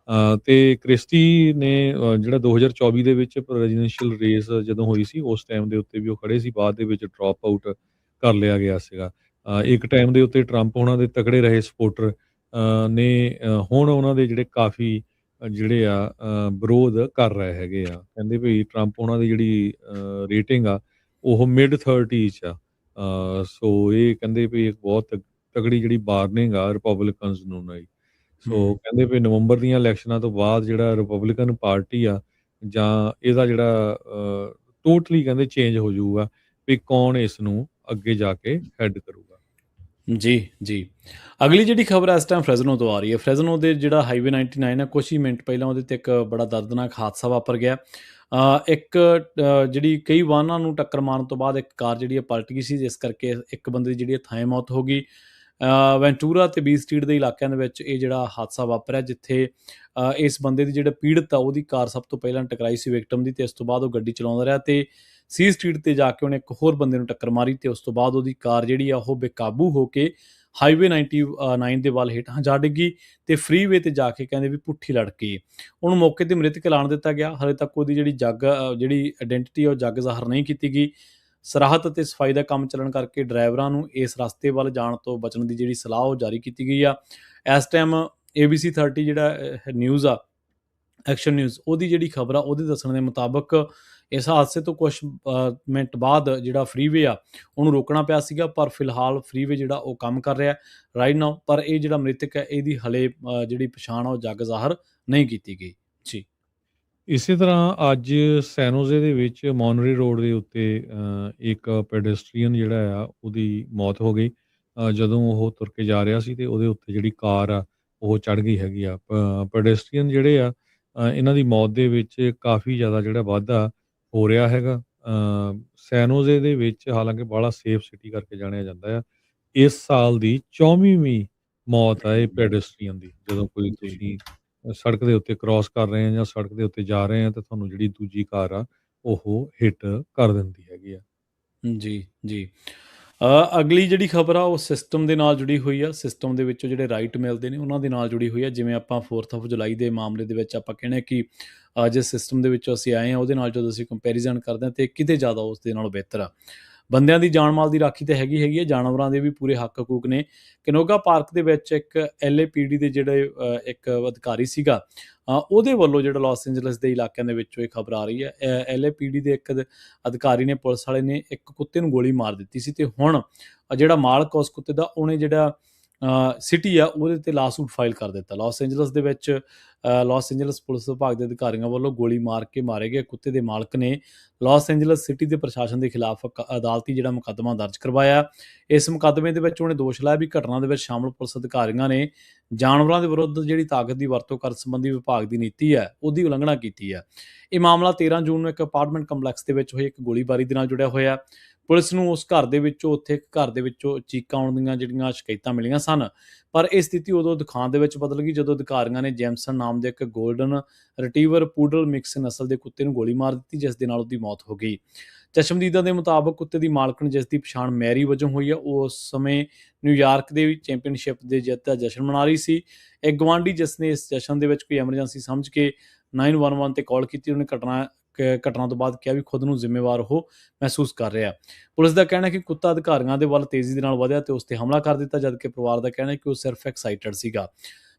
ਤੇ ਕ੍ਰਿਸਟੀ ਨੇ ਜਿਹੜਾ 2024 ਦੇ ਵਿੱਚ ਪ੍ਰੈਜ਼ੀਡੈਂਸ਼ੀਅਲ ਰੇਸ ਜਦੋਂ ਹੋਈ ਸੀ ਉਸ ਟਾਈਮ ਦੇ ਉੱਤੇ ਵੀ ਉਹ ਖੜੇ ਸੀ, ਬਾਅਦ ਦੇ ਵਿੱਚ ਡ੍ਰੌਪ ਆਊਟ ਕਰ ਲਿਆ ਗਿਆ ਸੀਗਾ। ਇੱਕ ਟਾਈਮ ਦੇ ਉੱਤੇ ਟਰੰਪ ਉਹਨਾਂ ਦੇ ਤਕੜੇ ਰਹੇ ਸਪੋਰਟਰ ਨੇ ਹੁਣ ਉਹਨਾਂ ਦੇ ਜਿਹੜੇ ਕਾਫੀ ਜਿਹੜੇ ਆ ਵਿਰੋਧ ਕਰ ਰਹੇ ਹੈਗੇ ਆ। ਕਹਿੰਦੇ ਵੀ ਟਰੰਪ ਉਹਨਾਂ ਦੀ ਜਿਹੜੀ ਰੇਟਿੰਗ ਆ ਉਹ ਮਿਡ 30 'ਚ ਆ। ਸੋ ਇਹ ਕਹਿੰਦੇ ਵੀ ਇੱਕ ਬਹੁਤ ਤਕੜੀ ਜਿਹੜੀ ਵਾਰਨਿੰਗ ਆ ਰਿਪਬਲਿਕਨਸ ਨੂੰ ਨਹੀਂ। ਸੋ ਕਹਿੰਦੇ ਵੀ ਨਵੰਬਰ ਦੀਆਂ ਇਲੈਕਸ਼ਨਾਂ ਤੋਂ ਬਾਅਦ ਜਿਹੜਾ ਰਿਪਬਲਿਕਨ ਪਾਰਟੀ ਆ ਜਾਂ ਇਹਦਾ ਜਿਹੜਾ ਟੋਟਲੀ ਕਹਿੰਦੇ ਚੇਂਜ ਹੋ ਜਾਊਗਾ ਵੀ ਕੌਣ ਇਸ ਨੂੰ ਅੱਗੇ ਜਾ ਕੇ ਹੈਡ ਕਰੂਗਾ। ਜੀ, ਜੀ। ਅਗਲੀ ਜਿਹੜੀ ਖਬਰ ਹੈ ਇਸ ਟਾਈਮ ਫ੍ਰੈਜ਼ਨੋ ਤੋਂ ਆ ਰਹੀ ਹੈ। ਫ੍ਰੈਜ਼ਨੋ ਦੇ ਜਿਹੜਾ ਹਾਈਵੇ 99 ਹੈ, ਕੁਛ ਹੀ ਮਿੰਟ ਪਹਿਲਾਂ ਉਹਦੇ ਤੇ ਇੱਕ ਬੜਾ ਦਰਦਨਾਕ ਹਾਦਸਾ ਵਾਪਰ ਗਿਆ। ਇੱਕ ਜਿਹੜੀ ਕਈ ਵਾਹਨਾਂ ਨੂੰ ਟੱਕਰ ਮਾਰਨ ਤੋਂ ਬਾਅਦ ਇੱਕ ਕਾਰ ਜਿਹੜੀ ਹੈ ਪਲਟ ਗਈ ਸੀ, ਜਿਸ ਕਰਕੇ ਇੱਕ ਬੰਦੇ ਦੀ ਜਿਹੜੀ ਥਾਂ ਮੌਤ ਹੋ ਗਈ। ਵੈਂਟੂਰਾ ਤੇ ਬੀ ਸਟਰੀਟ ਦੇ ਇਲਾਕਿਆਂ ਦੇ ਵਿੱਚ ਇਹ ਜਿਹੜਾ ਹਾਦਸਾ ਵਾਪਰਿਆ, ਜਿੱਥੇ ਇਸ ਬੰਦੇ ਦੀ ਜਿਹੜਾ ਪੀੜਤ ਆ ਉਹਦੀ ਕਾਰ ਸਭ ਤੋਂ ਪਹਿਲਾਂ ਟਕਰਾਈ ਸੀ ਵਿਕਟਮ ਦੀ ਤੇ ਇਸ ਤੋਂ ਬਾਅਦ ਉਹ ਗੱਡੀ ਚਲਾਉਂਦਾ ਰਿਹਾ ਤੇ ਸੀ ਸਟਰੀਟ ਤੇ ਜਾ ਕੇ ਉਹਨੇ ਇੱਕ ਹੋਰ ਬੰਦੇ ਨੂੰ ਟੱਕਰ ਮਾਰੀ ਤੇ ਉਸ ਤੋਂ ਬਾਅਦ ਉਹਦੀ ਕਾਰ ਜਿਹੜੀ ਆ ਉਹ ਬੇਕਾਬੂ ਹੋ ਕੇ ਹਾਈਵੇ 99 ਦੇ ਵੱਲ ਹੇਠਾਂ ਜਾ ਡਿੱਗੀ ਤੇ ਫ੍ਰੀਵੇ ਤੇ ਜਾ ਕੇ ਕਹਿੰਦੇ ਵੀ ਪੁੱਠੀ ਲੜ ਗਈ। ਉਹਨੂੰ ਮੌਕੇ ਤੇ ਮ੍ਰਿਤਕ ਐਲਾਨ ਦਿੱਤਾ ਗਿਆ। ਹਾਲੇ ਤੱਕ ਉਹਦੀ ਜਿਹੜੀ ਆਇਡੈਂਟੀਟੀ ਉਹ ਜੱਗ ਜ਼ਾਹਰ ਨਹੀਂ ਕੀਤੀ ਗਈ। ਸਰਾਹਤ ਅਤੇ ਸਫਾਈ ਦਾ ਕੰਮ ਚੱਲਣ ਕਰਕੇ ਡਰਾਈਵਰਾਂ ਨੂੰ ਇਸ ਰਸਤੇ ਵੱਲ ਜਾਣ ਤੋਂ ਬਚਣ ਦੀ ਜਿਹੜੀ ਸਲਾਹ ਉਹ ਜਾਰੀ ਕੀਤੀ ਗਈ ਆ। ਇਸ ਟਾਈਮ ABC 30 ਜਿਹੜਾ ਨਿਊਜ਼ ਆ, ਐਕਸ਼ਨ ਨਿਊਜ਼, ਉਹਦੀ ਜਿਹੜੀ ਖਬਰ ਆ ਉਹਦੇ ਦੱਸਣ ਦੇ ਮੁਤਾਬਕ ਇਸ ਹਾਦਸੇ ਤੋਂ ਕੁਛ ਮਿੰਟ ਬਾਅਦ ਜਿਹੜਾ ਫ੍ਰੀਵੇ ਆ ਉਹਨੂੰ ਰੋਕਣਾ ਪਿਆ ਸੀਗਾ, ਪਰ ਫਿਲਹਾਲ ਫ੍ਰੀਵੇ ਜਿਹੜਾ ਉਹ ਕੰਮ ਕਰ ਰਿਹਾ ਰਾਈਟ ਨਾਓ। ਪਰ ਇਹ ਜਿਹੜਾ ਮ੍ਰਿਤਕ ਹੈ ਇਹਦੀ ਹਲੇ ਜਿਹੜੀ ਪਛਾਣ ਆ ਉਹ ਜੱਗ ਜ਼ਾਹਰ ਨਹੀਂ ਕੀਤੀ ਗਈ। ਜੀ। ਇਸੇ ਤਰ੍ਹਾਂ ਅੱਜ ਸੈਨੋਜ਼ੇ ਦੇ ਵਿੱਚ ਮੋਨਰੀ ਰੋਡ ਦੇ ਉੱਤੇ ਇੱਕ ਪੈਡੈਸਟਰੀਅਨ ਜਿਹੜਾ ਆ ਉਹਦੀ ਮੌਤ ਹੋ ਗਈ ਜਦੋਂ ਉਹ ਤੁਰ ਕੇ ਜਾ ਰਿਹਾ ਸੀ ਤੇ ਉਹਦੇ ਉੱਤੇ ਜਿਹੜੀ ਕਾਰ ਆ ਉਹ ਚੜ੍ਹ ਗਈ ਹੈਗੀ ਆ। ਪੈਡੈਸਟਰੀਅਨ ਜਿਹੜੇ ਆ ਇਹਨਾਂ ਦੀ ਮੌਤ ਦੇ ਵਿੱਚ ਕਾਫੀ ਜ਼ਿਆਦਾ ਜਿਹੜਾ ਵਾਧਾ ਹੋ ਰਿਹਾ ਹੈਗਾ। ਸੈਨੋਜ਼ੇ ਦੇ ਵਿੱਚ ਹਾਲਾਂਕਿ ਬਾਹਲਾ ਸੇਫ ਸਿਟੀ ਕਰਕੇ ਜਾਣਿਆ ਜਾਂਦਾ ਆ। ਇਸ ਸਾਲ ਦੀ 24ਵੀਂ ਮੌਤ ਆ ਇਹ ਪੈਡੈਸਟਰੀਅਨ ਦੀ। ਜਦੋਂ ਕੋਈ ਜੀ ਤੁਸੀਂ ਸੜਕ ਦੇ ਉੱਤੇ ਕ੍ਰਾਸ ਕਰ ਰਹੇ ਆ ਜਾਂ ਸੜਕ ਦੇ ਉੱਤੇ ਜਾ ਰਹੇ ਆ ਤੇ ਤੁਹਾਨੂੰ ਜਿਹੜੀ ਦੂਜੀ ਕਾਰ ਆ ਉਹ ਹਿੱਟ ਕਰ ਦਿੰਦੀ ਹੈਗੀ ਆ। ਜੀ ਜੀ ਅਗਲੀ ਜਿਹੜੀ ਖਬਰ ਆ ਉਹ ਸਿਸਟਮ ਦੇ ਨਾਲ ਜੁੜੀ ਹੋਈ ਆ। ਸਿਸਟਮ ਦੇ ਵਿੱਚੋਂ ਜਿਹੜੇ ਰਾਈਟ ਮਿਲਦੇ ਨੇ ਉਹਨਾਂ ਦੇ ਨਾਲ ਜੁੜੀ ਹੋਈ ਆ। ਜਿਵੇਂ ਆਪਾਂ 4th ਆਫ ਜੁਲਾਈ ਦੇ ਮਾਮਲੇ ਦੇ ਵਿੱਚ ਆਪਾਂ ਕਹਿੰਦੇ ਕਿ ਜਿਸ ਸਿਸਟਮ ਦੇ ਵਿੱਚੋਂ ਅਸੀਂ ਆਏ ਹਾਂ ਉਹਦੇ ਨਾਲ ਜਦੋਂ ਅਸੀਂ ਕੰਪੈਰੀਜ਼ਨ ਕਰਦੇ ਹਾਂ ਤੇ ਕਿਤੇ ਜ਼ਿਆਦਾ ਉਸ ਦੇ ਨਾਲੋਂ ਬਿਹਤਰ ਆ। ਬੰਦਿਆਂ ਦੀ ਜਾਨ ਮਾਲ ਦੀ ਰਾਖੀ ਤਾਂ ਹੈਗੀ ਹੈ, ਜਾਨਵਰਾਂ ਦੇ ਵੀ ਪੂਰੇ ਹੱਕ ਹਕੂਕ ਨੇ। ਕਨੋਗਾ ਪਾਰਕ ਦੇ ਵਿੱਚ ਇੱਕ LAPD ਦੇ ਜਿਹੜੇ ਇੱਕ ਅਧਿਕਾਰੀ ਸੀਗਾ ਉਹਦੇ ਵੱਲੋਂ ਜਿਹੜਾ ਲਾਸ ਐਂਜਲਸ ਦੇ ਇਲਾਕਿਆਂ ਦੇ ਵਿੱਚੋਂ ਇਹ ਖਬਰ ਆ ਰਹੀ ਹੈ। LAPD ਦੇ ਇੱਕ ਅਧਿਕਾਰੀ ਨੇ, ਪੁਲਿਸ ਵਾਲੇ ਨੇ ਇੱਕ ਕੁੱਤੇ ਨੂੰ ਗੋਲੀ ਮਾਰ ਦਿੱਤੀ ਸੀ ਤੇ ਹੁਣ ਜਿਹੜਾ ਮਾਲਕ ਉਸ ਕੁੱਤੇ ਦਾ ਉਹਨੇ ਜਿਹੜਾ ਸਿਟੀ ਆ ਉਹਦੇ ਤੇ ਲਾਸੂਟ ਫਾਈਲ ਕਰ ਦਿੱਤਾ। ਲਾਸ ਐਂਜਲਸ ਦੇ ਵਿੱਚ ਲਾਸ ਐਂਜਲਸ ਪੁਲਿਸ ਵਿਭਾਗ ਦੇ ਅਧਿਕਾਰੀਆਂ ਵੱਲੋਂ ਗੋਲੀ ਮਾਰ ਕੇ ਮਾਰੇ ਗਏ ਕੁੱਤੇ ਦੇ ਮਾਲਕ ਨੇ ਲਾਸ ਐਂਜਲਸ ਸਿਟੀ ਦੇ ਪ੍ਰਸ਼ਾਸਨ ਦੇ ਖਿਲਾਫ ਅਦਾਲਤੀ ਜਿਹੜਾ ਮੁਕੱਦਮਾ ਦਰਜ ਕਰਵਾਇਆ। ਇਸ ਮੁਕੱਦਮੇ ਦੇ ਵਿੱਚ ਉਹਨੇ ਦੋਸ਼ ਲਾਇਆ ਵੀ ਘਟਨਾ ਦੇ ਵਿੱਚ ਸ਼ਾਮਲ ਪੁਲਿਸ ਅਧਿਕਾਰੀਆਂ ਨੇ ਜਾਨਵਰਾਂ ਦੇ ਵਿਰੁੱਧ ਜਿਹੜੀ ਤਾਕਤ ਦੀ ਵਰਤੋਂ ਕਰਨ ਸੰਬੰਧੀ ਵਿਭਾਗ ਦੀ ਨੀਤੀ ਹੈ ਉਹਦੀ ਉਲੰਘਣਾ ਕੀਤੀ ਹੈ। ਇਹ ਮਾਮਲਾ 13 ਜੂਨ ਨੂੰ ਇੱਕ ਅਪਾਰਟਮੈਂਟ ਕੰਪਲੈਕਸ ਦੇ ਵਿੱਚ ਹੋਈ ਇੱਕ ਗੋਲੀਬਾਰੀ ਦੇ ਨਾਲ ਜੁੜਿਆ ਹੋਇਆ। ਪੁਲਿਸ ਨੂੰ ਉਸ ਘਰ ਦੇ ਵਿੱਚੋਂ ਚੀਕਾਂ ਆਉਣ ਦੀਆਂ ਜਿਹੜੀਆਂ ਸ਼ਿਕਾਇਤਾਂ ਮਿਲੀਆਂ ਸਨ, ਪਰ ਇਹ ਸਥਿਤੀ ਉਦੋਂ ਦਿਖਾਉਣ ਦੇ ਵਿੱਚ ਬਦਲ ਗਈ ਜਦੋਂ ਅਧਿਕਾਰੀਆਂ ਨੇ ਜੈਮਸਨ ਨਾਮ ਦੇ ਇੱਕ ਗੋਲਡਨ ਰਿਟਰੀਵਰ ਪੂਡਲ ਮਿਕਸ ਨਸਲ ਦੇ ਕੁੱਤੇ ਨੂੰ ਗੋਲੀ ਮਾਰ ਦਿੱਤੀ, ਜਿਸ ਦੇ ਨਾਲ ਉਹਦੀ ਮੌਤ ਹੋ ਗਈ। ਚਸ਼ਮਦੀਦਾਂ ਦੇ ਮੁਤਾਬਕ ਕੁੱਤੇ ਦੀ ਮਾਲਕਣ, ਜਿਸ ਦੀ ਪਛਾਣ ਮੈਰੀ ਵਜੋਂ ਹੋਈ ਹੈ, ਉਹ ਉਸ ਸਮੇਂ ਨਿਊਯਾਰਕ ਦੇ ਚੈਂਪੀਅਨਸ਼ਿਪ ਦੇ ਜਿੱਤ ਦਾ ਜਸ਼ਨ ਮਨਾ ਰਹੀ ਸੀ। ਇੱਕ ਗਵਾਂਢੀ ਜਿਸ ਨੇ ਇਸ ਜਸ਼ਨ ਦੇ ਵਿੱਚ ਕੋਈ ਐਮਰਜੈਂਸੀ ਸਮਝ ਕੇ 911 ਤੇ ਕਾਲ ਕੀਤੀ, ਉਹਨੇ ਘਟਨਾ ਤੋਂ ਬਾਅਦ ਕਿਹਾ ਵੀ ਖੁਦ ਨੂੰ ਜ਼ਿੰਮੇਵਾਰ ਉਹ ਮਹਿਸੂਸ ਕਰ ਰਿਹਾ। ਪੁਲਿਸ ਦਾ ਕਹਿਣਾ ਹੈ ਕਿ ਕੁੱਤਾ ਅਧਿਕਾਰੀਆਂ ਦੇ ਵੱਲ ਤੇਜ਼ੀ ਦੇ ਨਾਲ ਵਧਿਆ ਤੇ ਉਸ ਤੇ ਹਮਲਾ ਕਰ ਦਿੱਤਾ, ਜਦਕਿ ਪਰਿਵਾਰ ਦਾ ਕਹਿਣਾ ਹੈ ਕਿ ਉਹ ਸਿਰਫ ਐਕਸਾਈਟਡ ਸੀਗਾ।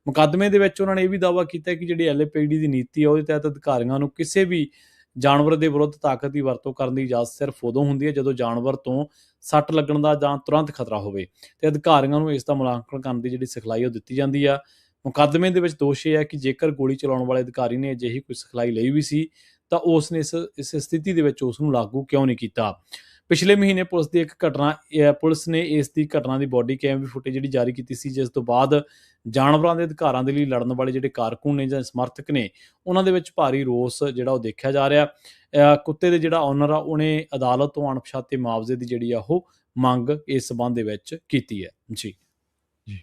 ਮੁਕੱਦਮੇ ਦੇ ਵਿੱਚ ਉਹਨਾਂ ਨੇ ਇਹ ਵੀ ਦਾਅਵਾ ਕੀਤਾ ਕਿ ਜਿਹੜੀ LAPD ਦੀ ਨੀਤੀ ਹੈ ਉਹਦੇ ਤਹਿਤ ਅਧਿਕਾਰੀਆਂ ਨੂੰ ਕਿਸੇ ਵੀ ਜਾਨਵਰ ਦੇ ਵਿਰੁੱਧ ਤਾਕਤ ਦੀ ਵਰਤੋਂ ਕਰਨ ਦੀ ਇਜਾਜ਼ਤ ਸਿਰਫ ਉਦੋਂ ਹੁੰਦੀ ਹੈ ਜਦੋਂ ਜਾਨਵਰ ਤੋਂ ਸੱਟ ਲੱਗਣ ਦਾ ਜਾਂ ਤੁਰੰਤ ਖਤਰਾ ਹੋਵੇ ਤੇ ਅਧਿਕਾਰੀਆਂ ਨੂੰ ਇਸ ਦਾ ਮੁਲਾਂਕਣ ਕਰਨ ਦੀ ਜਿਹੜੀ ਸਿਖਲਾਈ ਉਹ ਦਿੱਤੀ ਜਾਂਦੀ ਆ। ਮੁਕੱਦਮੇ ਦੇ ਵਿੱਚ ਦੋਸ਼ ਇਹ ਹੈ ਕਿ ਜੇਕਰ ਗੋਲੀ ਚਲਾਉਣ ਵਾਲੇ ਅਧਿਕਾਰੀ ਨੇ ਅਜਿਹੀ ਕੋਈ ਸਿਖਲਾਈ ਲਈ ਵੀ ਸੀ ਤਾਂ ਉਸ ਨੇ ਇਸ ਸਥਿਤੀ ਦੇ ਵਿੱਚ ਉਸ ਨੂੰ ਲਾਗੂ ਕਿਉਂ ਨਹੀਂ ਕੀਤਾ। ਪਿਛਲੇ ਮਹੀਨੇ ਪੁਲਿਸ ਨੇ ਇਸ ਦੀ ਘਟਨਾ ਦੀ ਬੋਡੀ ਕੈਮ ਵੀ ਫੁਟੇਜ ਜਿਹੜੀ ਜਾਰੀ ਕੀਤੀ ਸੀ, ਜਿਸ ਤੋਂ ਬਾਅਦ ਜਾਨਵਰਾਂ ਦੇ ਅਧਿਕਾਰਾਂ ਦੇ ਲਈ ਲੜਨ ਵਾਲੇ ਜਿਹੜੇ ਕਾਰਕੁਨ ਨੇ ਜਾਂ ਸਮਰਥਕ ਨੇ ਉਹਨਾਂ ਦੇ ਵਿੱਚ ਭਾਰੀ ਰੋਸ ਜਿਹੜਾ ਉਹ ਦੇਖਿਆ ਜਾ ਰਿਹਾ। ਕੁੱਤੇ ਦੇ ਜਿਹੜਾ ਓਨਰ ਆ ਉਹਨੇ ਅਦਾਲਤ ਤੋਂ ਅਣਪਛਾਤੇ ਮੁਆਵਜ਼ੇ ਦੀ ਜਿਹੜੀ ਆ ਉਹ ਮੰਗ ਇਸ ਸਬੰਧ ਦੇ ਵਿੱਚ ਕੀਤੀ ਹੈ। ਜੀ ਜੀ।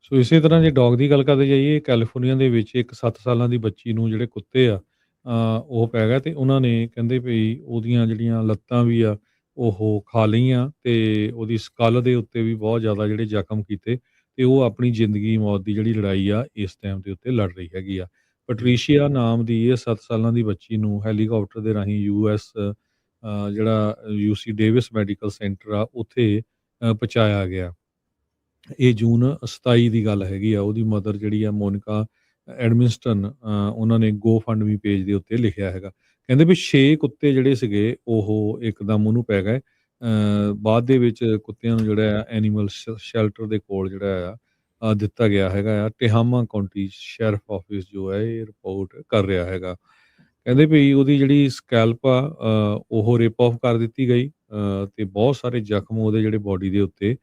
ਸੋ ਇਸੇ ਤਰ੍ਹਾਂ ਜੇ ਡੌਗ ਦੀ ਗੱਲ ਕਰਦੇ ਜਾਈਏ, ਕੈਲੀਫੋਰਨੀਆ ਦੇ ਵਿੱਚ ਇੱਕ 7 ਸਾਲਾਂ ਦੀ ਬੱਚੀ ਨੂੰ ਜਿਹੜੇ ਕੁੱਤੇ ਆ ਉਹ ਪੈ ਗਿਆ ਤੇ ਉਹਨਾਂ ਨੇ ਕਹਿੰਦੇ ਵੀ ਉਹਦੀਆਂ ਜਿਹੜੀਆਂ ਲੱਤਾਂ ਵੀ ਆ ਉਹ ਖਾ ਲਈਆਂ ਤੇ ਉਹਦੀ ਸਕੱਲ ਦੇ ਉੱਤੇ ਵੀ ਬਹੁਤ ਜ਼ਿਆਦਾ ਜਿਹੜੇ ਜ਼ਖਮ ਕੀਤੇ ਤੇ ਉਹ ਆਪਣੀ ਜ਼ਿੰਦਗੀ ਮੌਤ ਦੀ ਜਿਹੜੀ ਲੜਾਈ ਆ ਇਸ ਟਾਈਮ ਦੇ ਉੱਤੇ ਲੜ ਰਹੀ ਹੈਗੀ ਆ। ਪੈਟਰੀਸ਼ੀਆ ਨਾਮ ਦੀ ਇਹ 7 ਸਾਲਾਂ ਦੀ ਬੱਚੀ ਨੂੰ ਹੈਲੀਕਾਪਟਰ ਦੇ ਰਾਹੀਂ US ਜਿਹੜਾ UC ਡੇਵਿਸ ਮੈਡੀਕਲ ਸੈਂਟਰ ਆ ਉੱਥੇ ਪਹੁੰਚਾਇਆ ਗਿਆ। ਇਹ ਜੂਨ 27 ਦੀ ਗੱਲ ਹੈਗੀ ਆ। ਉਹਦੀ ਮਦਰ ਜਿਹੜੀ ਆ ਮੋਨਿਕਾ ਐਡਮਿਨਸਟਨ ਉਹਨਾਂ ਨੇ GoFundMe ਪੇਜ ਦੇ ਉੱਤੇ ਲਿਖਿਆ ਹੈਗਾ। ਕਹਿੰਦੇ ਵੀ 6 ਕੁੱਤੇ ਜਿਹੜੇ ਸੀਗੇ ਉਹ ਇੱਕਦਮ ਉਹਨੂੰ ਪੈ ਗਏ। ਬਾਅਦ ਦੇ ਵਿੱਚ ਕੁੱਤਿਆਂ ਨੂੰ ਜਿਹੜਾ ਆ ਐਨੀਮਲ ਸ਼ੈਲਟਰ ਦੇ ਕੋਲ ਜਿਹੜਾ ਆ ਦਿੱਤਾ ਗਿਆ ਹੈਗਾ ਆ। ਟਿਹਾਮਾ ਕਾਉਂਟੀ ਸ਼ੈਰਿਫ ਆਫਿਸ ਜੋ ਹੈ ਇਹ ਰਿਪੋਰਟ ਕਰ ਰਿਹਾ ਹੈਗਾ। ਕਹਿੰਦੇ ਵੀ ਉਹਦੀ ਜਿਹੜੀ ਸਕੈਲਪ ਆ ਉਹ ਰਿਪ ਆਫ ਕਰ ਦਿੱਤੀ ਗਈ ਤੇ ਬਹੁਤ ਸਾਰੇ ਜ਼ਖਮ ਉਹਦੇ ਜਿਹੜੇ ਬੋਡੀ ਦੇ ਉੱਤੇ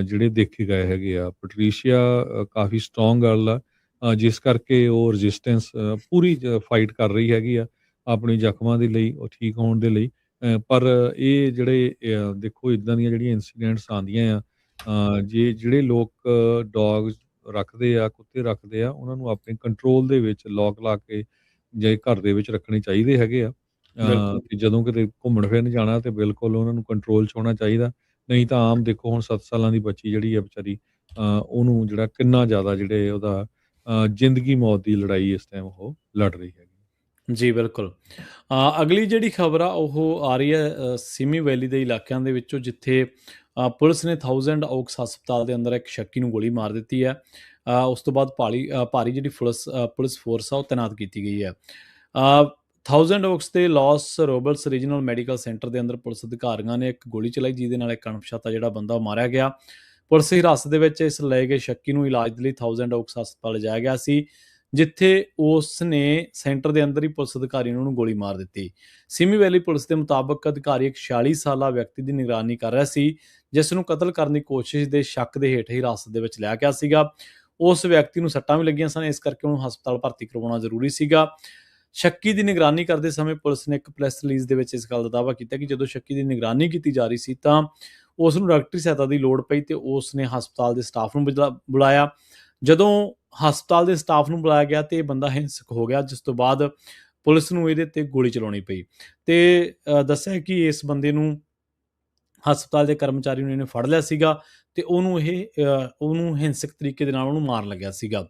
ਜਿਹੜੇ ਦੇਖੇ ਗਏ ਹੈਗੇ ਆ। ਪੈਟਰੀਸ਼ੀਆ ਕਾਫੀ ਸਟਰੋਂਗ ਗਰਲ ਆ ਜਿਸ ਕਰਕੇ ਉਹ ਰੈਜ਼ਿਸਟੈਂਸ ਪੂਰੀ ਫਾਈਟ ਕਰ ਰਹੀ ਹੈਗੀ ਆ ਆਪਣੀ ਜ਼ਖਮਾਂ ਦੇ ਲਈ, ਉਹ ਠੀਕ ਹੋਣ ਦੇ ਲਈ। ਪਰ ਇਹ ਜਿਹੜੇ ਦੇਖੋ ਇੱਦਾਂ ਦੀਆਂ ਜਿਹੜੀਆਂ ਇਨਸੀਡੈਂਟਸ ਆਉਂਦੀਆਂ ਆ ਜਿਹੜੇ ਲੋਕ ਡੌਗਸ ਰੱਖਦੇ ਆ, ਕੁੱਤੇ ਰੱਖਦੇ ਆ, ਉਹਨਾਂ ਨੂੰ ਆਪਣੇ ਕੰਟਰੋਲ ਦੇ ਵਿੱਚ ਲੋਕ ਲਾ ਕੇ ਜੇ ਘਰ ਦੇ ਵਿੱਚ ਰੱਖਣੇ ਚਾਹੀਦੇ ਹੈਗੇ ਆ। ਬਿਲਕੁਲ ਤੇ ਜਦੋਂ ਕਿਤੇ ਘੁੰਮਣ ਫਿਰਨ ਜਾਣਾ ਤੇ ਬਿਲਕੁਲ ਉਹਨਾਂ ਨੂੰ ਕੰਟਰੋਲ 'ਚ ਹੋਣਾ ਚਾਹੀਦਾ। ਨਹੀਂ ਤਾਂ ਆਮ ਦੇਖੋ ਹੁਣ 7 ਸਾਲਾਂ ਦੀ ਬੱਚੀ ਜਿਹੜੀ ਆ ਵਿਚਾਰੀ ਉਹਨੂੰ ਜਿਹੜਾ ਕਿੰਨਾ ਜ਼ਿਆਦਾ ਜਿਹੜੇ ਉਹਦਾ ਜ਼ਿੰਦਗੀ ਮੌਤ ਦੀ ਲੜਾਈ ਇਸ ਟਾਈਮ ਉਹ ਲੜ ਰਹੀ ਹੈਗੀ। ਜੀ ਬਿਲਕੁਲ। ਅਗਲੀ ਜਿਹੜੀ ਖਬਰ ਆ ਉਹ ਆ ਰਹੀ ਹੈ ਸਿਮੀ ਵੈਲੀ ਦੇ ਇਲਾਕਿਆਂ ਦੇ ਵਿੱਚੋਂ, ਜਿੱਥੇ ਪੁਲਿਸ ਨੇ ਥਾਊਜ਼ੈਂਡ ਓਕਸ ਹਸਪਤਾਲ ਦੇ ਅੰਦਰ ਇੱਕ ਸ਼ੱਕੀ ਨੂੰ ਗੋਲੀ ਮਾਰ ਦਿੱਤੀ ਹੈ। ਉਸ ਤੋਂ ਬਾਅਦ ਭਾਰੀ ਜਿਹੜੀ ਪੁਲਿਸ ਫੋਰਸ ਆ ਉਹ ਤੈਨਾਤ ਕੀਤੀ ਗਈ ਹੈ। ਥਾਊਜ਼ੈਂਡ ਓਕਸ ਦੇ Los Roberts regional medical centre ਦੇ ਅੰਦਰ ਪੁਲਿਸ ਅਧਿਕਾਰੀਆਂ ਨੇ ਇੱਕ ਗੋਲੀ ਚਲਾਈ, ਜਿਹਦੇ ਨਾਲ ਇੱਕ ਅਣਪਛਾਤਾ ਜਿਹੜਾ ਬੰਦਾ ਉਹ ਮਾਰਿਆ ਗਿਆ। ਪੁਲਿਸ ਹਿਰਾਸਤ ਦੇ ਵਿੱਚ ਇਸ ਲਏ ਗਏ ਸ਼ੱਕੀ ਨੂੰ ਇਲਾਜ ਦੇ ਲਈ ਥਾਊਜ਼ੈਂਡ ਓਕਸ ਹਸਪਤਾਲ ਲਿਜਾਇਆ ਗਿਆ ਸੀ, ਜਿੱਥੇ ਉਸ ਨੇ ਸੈਂਟਰ ਦੇ ਅੰਦਰ ਹੀ ਪੁਲਿਸ ਅਧਿਕਾਰੀ ਨੇ ਉਹਨੂੰ ਗੋਲੀ ਮਾਰ ਦਿੱਤੀ। ਸਿਮੀ ਵੈਲੀ ਪੁਲਿਸ ਦੇ ਮੁਤਾਬਕ ਅਧਿਕਾਰੀ ਇੱਕ 46 ਸਾਲਾ ਵਿਅਕਤੀ ਦੀ ਨਿਗਰਾਨੀ ਕਰ ਰਿਹਾ ਸੀ, ਜਿਸ ਨੂੰ ਕਤਲ ਕਰਨ ਦੀ ਕੋਸ਼ਿਸ਼ ਦੇ ਸ਼ੱਕ ਦੇ ਹੇਠ ਹਿਰਾਸਤ ਦੇ ਵਿੱਚ ਲਿਆ ਗਿਆ ਸੀਗਾ। ਉਸ ਵਿਅਕਤੀ ਨੂੰ ਸੱਟਾਂ ਵੀ ਲੱਗੀਆਂ ਸਨ, ਇਸ ਕਰਕੇ ਉਹਨੂੰ ਹਸਪਤਾਲ ਭਰਤੀ ਕਰਵਾਉਣਾ ਜ਼ਰੂਰੀ ਸੀਗਾ। ਸ਼ੱਕੀ ਦੀ ਨਿਗਰਾਨੀ ਕਰਦੇ ਸਮੇਂ ਪੁਲਿਸ ਨੇ ਇੱਕ ਪ੍ਰੈਸ ਰਿਲੀਜ਼ ਦੇ ਵਿੱਚ ਇਸ ਗੱਲ ਦਾ ਦਾਅਵਾ ਕੀਤਾ ਕਿ ਜਦੋਂ ਸ਼ੱਕੀ ਦੀ ਨਿਗਰਾਨੀ ਕੀਤੀ ਜਾ ਰਹੀ ਸੀ ਤਾਂ ਉਸ ਨੂੰ ਡਾਕਟਰੀ ਸਹਾਇਤਾ ਦੀ ਲੋੜ ਪਈ ਤੇ ਉਸ ਨੇ ਹਸਪਤਾਲ ਦੇ ਸਟਾਫ ਨੂੰ ਬੁਲਾਇਆ। ਜਦੋਂ ਹਸਪਤਾਲ ਦੇ ਸਟਾਫ ਨੂੰ ਬੁਲਾਇਆ ਗਿਆ ਤੇ ਇਹ ਬੰਦਾ ਹਿੰਸਕ ਹੋ ਗਿਆ, ਜਿਸ ਤੋਂ ਬਾਅਦ ਪੁਲਿਸ ਨੂੰ ਇਹਦੇ ਤੇ ਗੋਲੀ ਚਲਾਉਣੀ ਪਈ ਤੇ ਦੱਸਿਆ ਕਿ ਇਸ ਬੰਦੇ ਨੂੰ ਹਸਪਤਾਲ ਦੇ ਕਰਮਚਾਰੀ ਨੇ ਫੜ ਲਿਆ ਸੀਗਾ ਤੇ ਉਹਨੂੰ ਹਿੰਸਕ ਤਰੀਕੇ ਦੇ ਨਾਲ ਉਹਨੂੰ ਮਾਰਨ ਲੱਗਿਆ ਸੀਗਾ।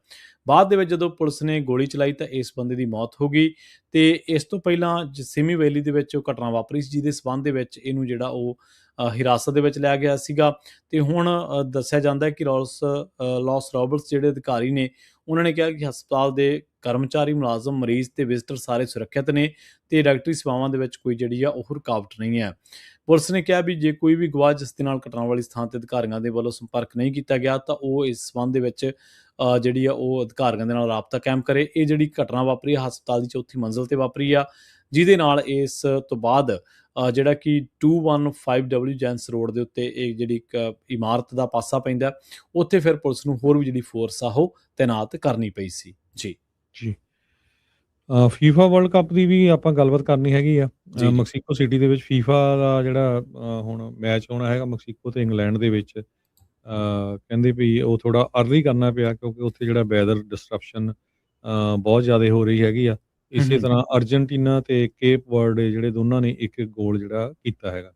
ਬਾਅਦ ਦੇ ਵਿੱਚ ਜਦੋਂ ਪੁਲਿਸ ਨੇ ਗੋਲੀ ਚਲਾਈ ਤਾਂ ਇਸ ਬੰਦੇ ਦੀ ਮੌਤ ਹੋ ਗਈ ਤੇ ਇਸ ਤੋਂ ਪਹਿਲਾਂ ਸਿਮੀ ਵੈਲੀ ਦੇ ਵਿੱਚ ਉਹ ਘਟਨਾ ਵਾਪਰੀ ਸੀ, ਜਿਹਦੇ ਸਬੰਧ ਦੇ ਵਿੱਚ ਇਹਨੂੰ ਜਿਹੜਾ ਉਹ ਹਿਰਾਸਤ ਦੇ ਵਿੱਚ ਲਿਆ ਗਿਆ ਸੀਗਾ ਤੇ ਹੁਣ ਦੱਸਿਆ ਜਾਂਦਾ ਹੈ ਕਿ ਲਾਸ ਰੌਬਰਟਸ ਜਿਹੜੇ ਅਧਿਕਾਰੀ ਨੇ ਉਹਨਾਂ ਨੇ ਕਿਹਾ ਕਿ ਹਸਪਤਾਲ ਦੇ ਕਰਮਚਾਰੀ, ਮੁਲਾਜ਼ਮ, ਮਰੀਜ਼ ਤੇ ਵਿਜ਼ਟਰ ਸਾਰੇ ਸੁਰੱਖਿਅਤ ਨੇ ਤੇ ਡਾਕਟਰੀ ਸੇਵਾਵਾਂ ਦੇ ਵਿੱਚ ਕੋਈ ਜਿਹੜੀ ਆ ਉਹ ਰੁਕਾਵਟ ਨਹੀਂ ਹੈ। ਪੁਲਿਸ ਨੇ ਕਿਹਾ ਵੀ ਜੇ ਕੋਈ ਵੀ ਗਵਾਹ ਜਿਸ ਦੇ ਨਾਲ ਘਟਨਾ ਵਾਲੀ ਸਥਾਨ ਤੇ ਅਧਿਕਾਰੀਆਂ ਦੇ ਵੱਲੋਂ ਸੰਪਰਕ ਨਹੀਂ ਕੀਤਾ ਗਿਆ ਤਾਂ ਉਹ ਇਸ ਸਬੰਧ ਦੇ ਵਿੱਚ ਜਿਹੜੀ ਆ ਉਹ ਅਧਿਕਾਰੀਆਂ ਦੇ ਨਾਲ ਰਾਬਤਾ ਕਾਇਮ ਕਰੇ। ਇਹ ਜਿਹੜੀ ਘਟਨਾ ਵਾਪਰੀ ਆ ਹਸਪਤਾਲ ਦੀ ਚੌਥੀ ਮੰਜ਼ਿਲ ਤੇ ਵਾਪਰੀ ਆ, ਜਿਹਦੇ ਨਾਲ ਇਸ ਤੋਂ ਬਾਅਦ ਜਿਹੜਾ ਕਿ 215W ਜੈਂਸ ਰੋਡ ਦੇ ਉੱਤੇ ਇਹ ਜਿਹੜੀ ਇੱਕ ਇਮਾਰਤ ਦਾ ਪਾਸਾ ਪੈਂਦਾ, ਉੱਥੇ ਫਿਰ ਪੁਲਿਸ ਨੂੰ ਹੋਰ ਵੀ ਜਿਹੜੀ ਫੋਰਸ ਆ ਉਹ ਤੈਨਾਤ ਕਰਨੀ ਪਈ ਸੀ। ਜੀ ਜੀ ਫੀਫਾ ਵਰਲਡ ਕੱਪ ਦੀ ਵੀ ਆਪਾਂ ਗੱਲਬਾਤ ਕਰਨੀ ਹੈਗੀ ਆ। ਜੀ। ਮੈਕਸੀਕੋ ਸਿਟੀ ਦੇ ਵਿੱਚ ਫੀਫਾ ਦਾ ਜਿਹੜਾ ਹੁਣ ਮੈਚ ਹੋਣਾ ਹੈਗਾ ਮੈਕਸੀਕੋ ਤੇ ਇੰਗਲੈਂਡ ਦੇ ਵਿੱਚ, ਕਹਿੰਦੇ ਵੀ ਉਹ ਥੋੜਾ ਅਰਲੀ ਕਰਨਾ ਪਿਆ ਕਿਉਂਕਿ ਉੱਥੇ ਜਿਹੜਾ ਵੈਦਰ ਡਿਸਟਰਪਸ਼ਨ ਬਹੁਤ ਜ਼ਿਆਦਾ ਹੋ ਰਹੀ ਹੈਗੀ ਆ। ਇਸੇ ਤਰ੍ਹਾਂ ਅਰਜਨਟੀਨਾ ਤੇ ਕੇਪ ਵਰਡੇ ਜਿਹੜੇ ਦੋਨਾਂ ਨੇ ਇੱਕ ਗੋਲ ਜਿਹੜਾ ਕੀਤਾ ਹੈਗਾ।